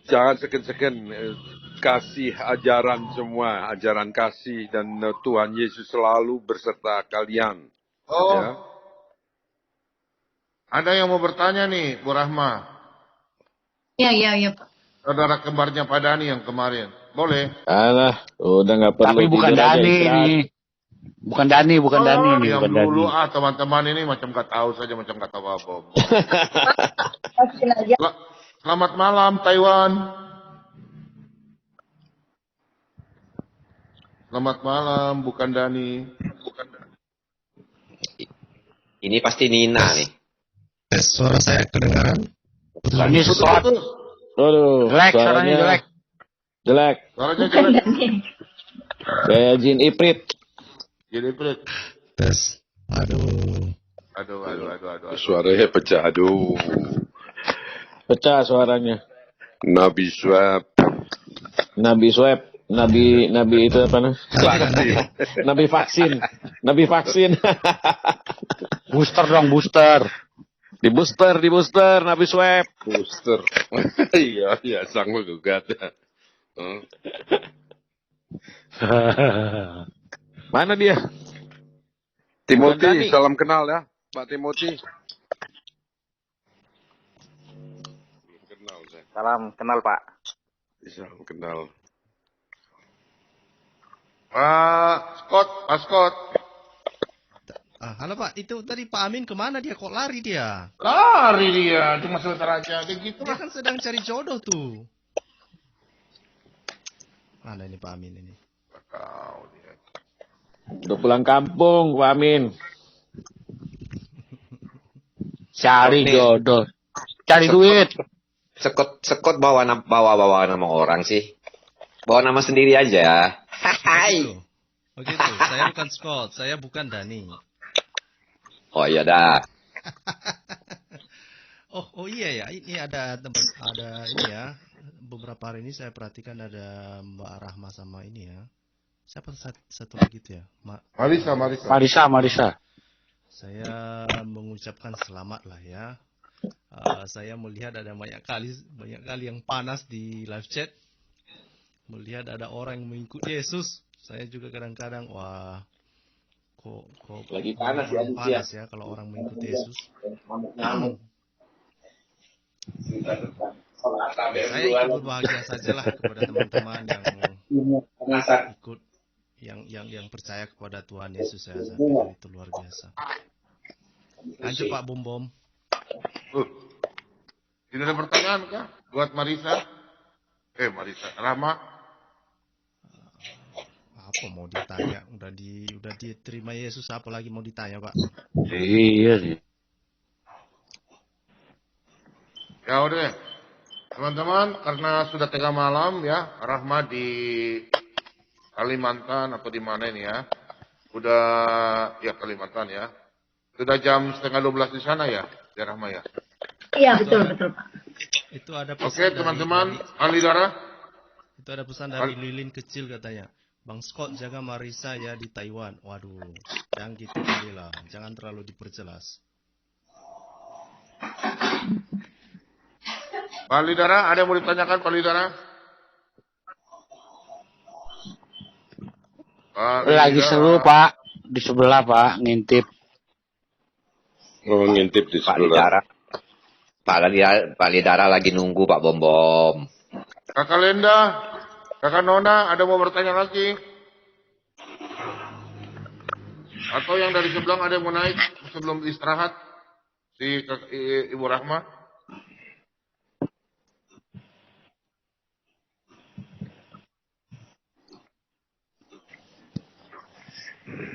jangan seken-seken kasih ajaran semua, ajaran kasih dan Tuhan Yesus selalu berserta kalian. Oh, Ya. ada yang mau bertanya nih, Bu Rahma. Iya Pak. Saudara kembarnya Pak Dani yang kemarin. Boleh? Alah, udah nggak perlu. Tapi bukan tidur aja, Dani istirahat. ini. Bukan Dani nih, Yang bukan Dani. dulu teman-teman ini macam gak tahu saja, macam gak tahu apa. Masukin aja. Selamat malam Taiwan. Selamat malam, bukan Dani. Ini pasti Nina nih. Suara saya kedengaran? Ini short. Aduh, Jelek, suaranya suaranya jelek. jelek. Suaranya jelek. Kayak jin iprit. Jadi pelit. Tes. Aduh. Aduh. Suaranya pecah, aduh. Pecah suaranya. Nabi Swab. Nabi swab. Nabi itu apa nih? Nabi vaksin. Nabi vaksin. Booster dong, booster. Di booster, Nabi swab. Mana dia? Timothy, Dani. salam kenal ya, Pak Timothy. Kenal saya. Salam kenal Pak. Salam kenal. Pak Scott. Halo Pak, itu tadi Pak Amin kemana dia? Kok lari dia? Lari dia, cuma sebentar aja. Dia gitu Dia lah. kan sedang cari jodoh tuh. Mana ini Pak Amin ini? Kau dia. Udah pulang kampung, Pak Amin. Cari Nih, jodoh. Cari duit. Sekot bawa nama orang sih. Bawa nama sendiri aja. Hai. Oh gitu. Saya bukan Scott, saya bukan Dani. Oh iya dah. Oh iya ya, ini ada ini ya. Beberapa hari ini saya perhatikan ada Mbak Rahma sama ini ya. Siapa satu lagi itu ya? Marisa. Saya mengucapkan selamat lah ya. Saya melihat ada banyak kali yang panas di live chat. Melihat ada orang yang mengikuti Yesus. Saya juga kadang-kadang wah kok Lagi panas ya, panas ya kalau orang mengikuti Yesus. Saya ikut berbahagia sajalah kepada teman-teman yang ikut yang percaya kepada Tuhan Yesus. Saya pikir itu luar biasa. Lanjut Pak Bom. Tidak ada pertanyaan kah buat Marisa? Rahma. Apa mau ditanya? Udah diterima Yesus, apa lagi mau ditanya Pak? Iya sih. Ya udah, teman-teman, karena sudah tengah malam ya, Rahma di Kalimantan atau di mana ini ya? Udah ya Kalimantan ya. Sudah jam 11:30 di sana ya, Rahma ya. Iya, betul Pak. Itu ada pesan Oke, teman-teman, ahli darah. Itu ada pesan dari Lilin kecil katanya. Bang Scott jaga Marisa ya di Taiwan. Waduh, jangan gitu kali lah. Jangan terlalu diperjelas. Pak Lidara, ada yang mau ditanyakan Pak Lidara? Lagi seru Pak. Di sebelah Pak, ngintip. Oh, ngintip di Pak sebelah. Lidara lagi nunggu Pak Bom. Kakak Lenda, Kakak Nona, ada mau bertanya lagi? Atau yang dari sebelah ada yang mau naik sebelum istirahat? Si Ibu Rahma?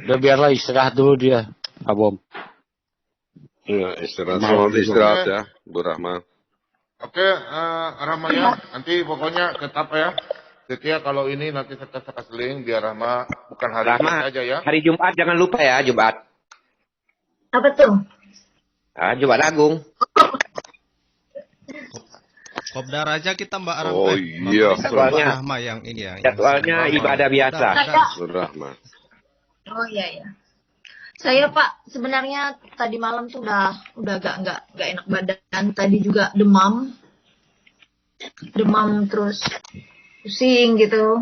Udah biarlah istirahat dulu dia, Pak Bom. Ya, istirahat ya, Bu Rahma. Oke, Rahma ya, nanti pokoknya tetap ya. Setia kalau ini nanti saya seling biar Rahma bukan hari ini Rahma, saja ya. hari Jumat jangan lupa ya, Jumat. Apa tuh? Jumat Agung. Kopdar aja kita Mbak Rahma. Oh iya, jadwalnya Rahma yang ini ya. Jadwalnya ibadah biasa. Bu Rahma. Oh iya. Saya Pak sebenarnya tadi malam tuh udah gak enak badan. Tadi juga demam terus pusing gitu,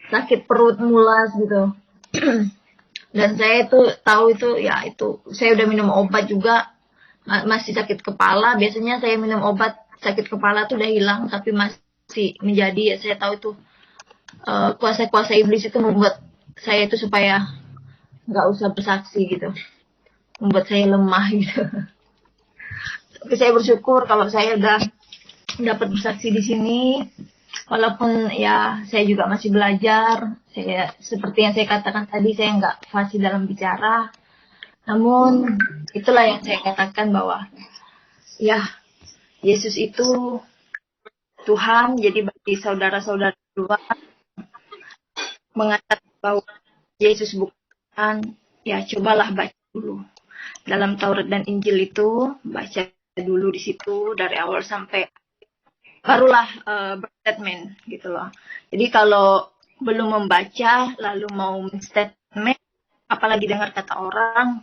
sakit perut mulas gitu. Dan saya itu tahu itu ya itu saya udah minum obat juga, masih sakit kepala. Biasanya saya minum obat sakit kepala tuh udah hilang tapi masih menjadi ya. Saya tahu itu kuasa-kuasa iblis itu membuat saya itu supaya nggak usah bersaksi gitu, membuat saya lemah gitu. Tapi saya bersyukur kalau saya udah dapat bersaksi di sini, walaupun ya saya juga masih belajar. Saya seperti yang saya katakan tadi, saya nggak fasih dalam bicara. Namun itulah yang saya katakan bahwa ya Yesus itu Tuhan. Jadi bagi saudara-saudara luar mengatakan bahwa Yesus bukan, ya cobalah baca dulu dalam Taurat dan Injil itu, baca dulu di situ dari awal sampai barulah berstatement gitu loh. Jadi kalau belum membaca lalu mau statement, apalagi dengar kata orang,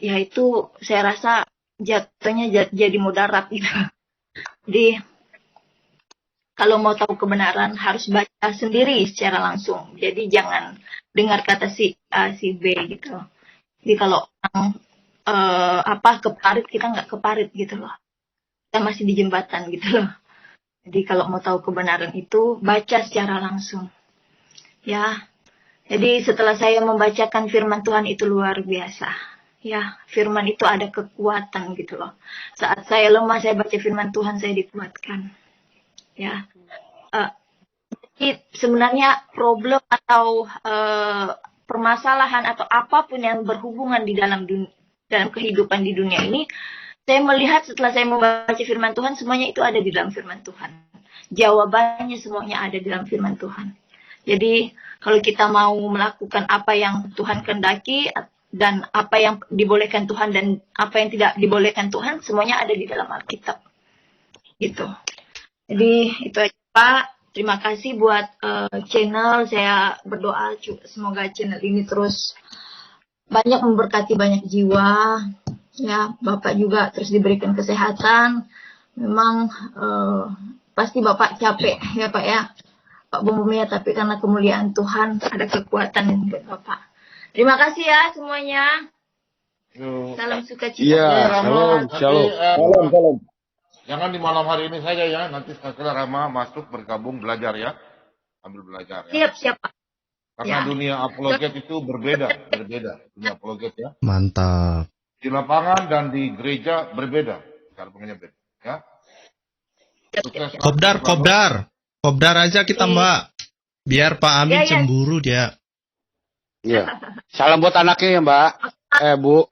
ya itu saya rasa jatuhnya jadi mudarat gitu. Jadi kalau mau tahu kebenaran harus baca sendiri secara langsung. Jadi jangan dengar kata si A, si B gitu. Jadi kalau orang keparit, kita nggak keparit gitu loh. Kita masih di jembatan gitu loh. Jadi kalau mau tahu kebenaran itu baca secara langsung. Ya. Jadi setelah saya membacakan firman Tuhan itu luar biasa. Ya, firman itu ada kekuatan gitu loh. Saat saya lemah, saya baca firman Tuhan, saya dikuatkan. Ya. Jadi sebenarnya problem atau permasalahan atau apapun yang berhubungan di dalam kehidupan di dunia ini, saya melihat setelah saya membaca firman Tuhan, semuanya itu ada di dalam firman Tuhan. Jawabannya semuanya ada di dalam firman Tuhan. Jadi kalau kita mau melakukan apa yang Tuhan kehendaki dan apa yang dibolehkan Tuhan dan apa yang tidak dibolehkan Tuhan, semuanya ada di dalam Alkitab. Gitu. Jadi itu aja Pak. Terima kasih buat channel. Saya berdoa semoga channel ini terus banyak memberkati banyak jiwa. Ya, Bapak juga terus diberikan kesehatan. Memang pasti Bapak capek ya Pak ya. Pak Bom ya, tapi karena kemuliaan Tuhan ada kekuatan buat Bapak. Terima kasih ya semuanya. Salam sukacita. Iya, Shalom. Jangan di malam hari ini saja ya, nanti setelah Rama masuk bergabung belajar ya. Ambil belajar ya. Siap Pak. Karena Ya. dunia apologet itu berbeda. Dunia apologet ya. Mantap. Di lapangan dan di gereja berbeda. Cara pengennya beda ya. Sukses. Kopdar aja kita Mbak. Biar Pak Amin Ya. cemburu dia. Iya. Salam buat anaknya ya, Mbak. Bu.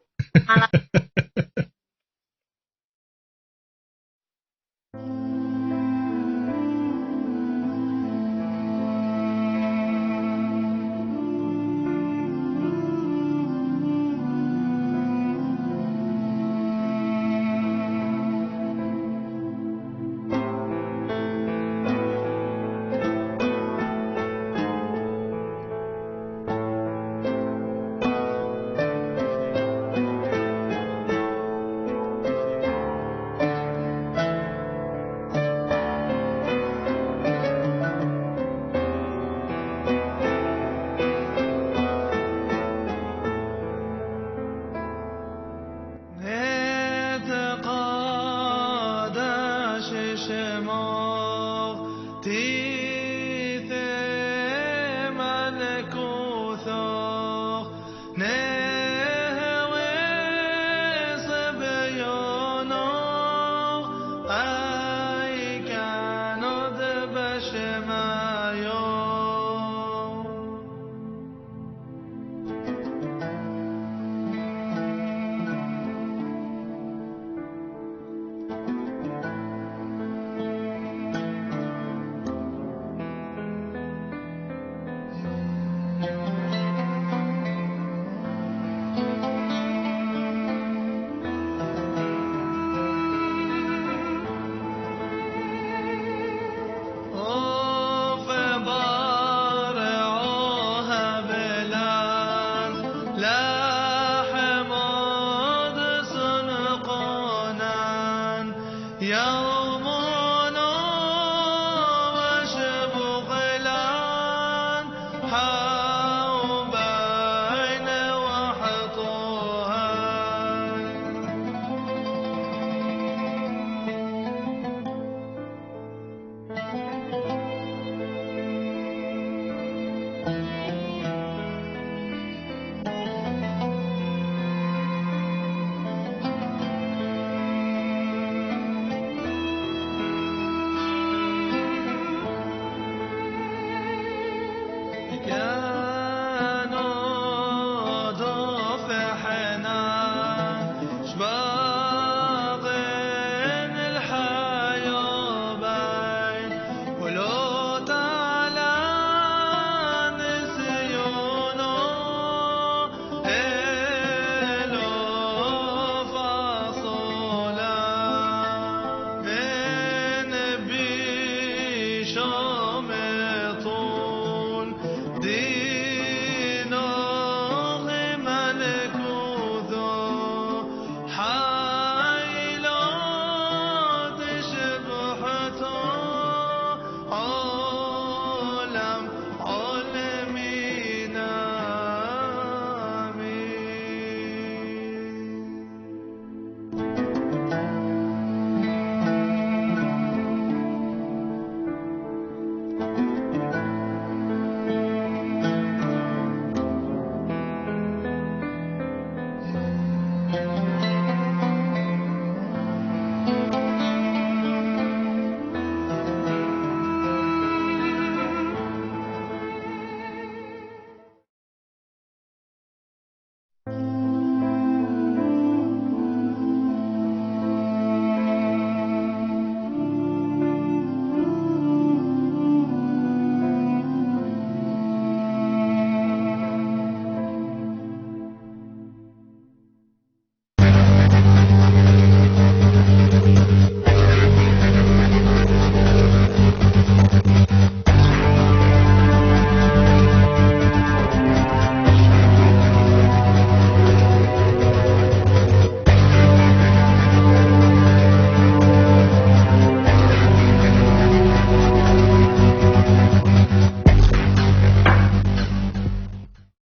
Ya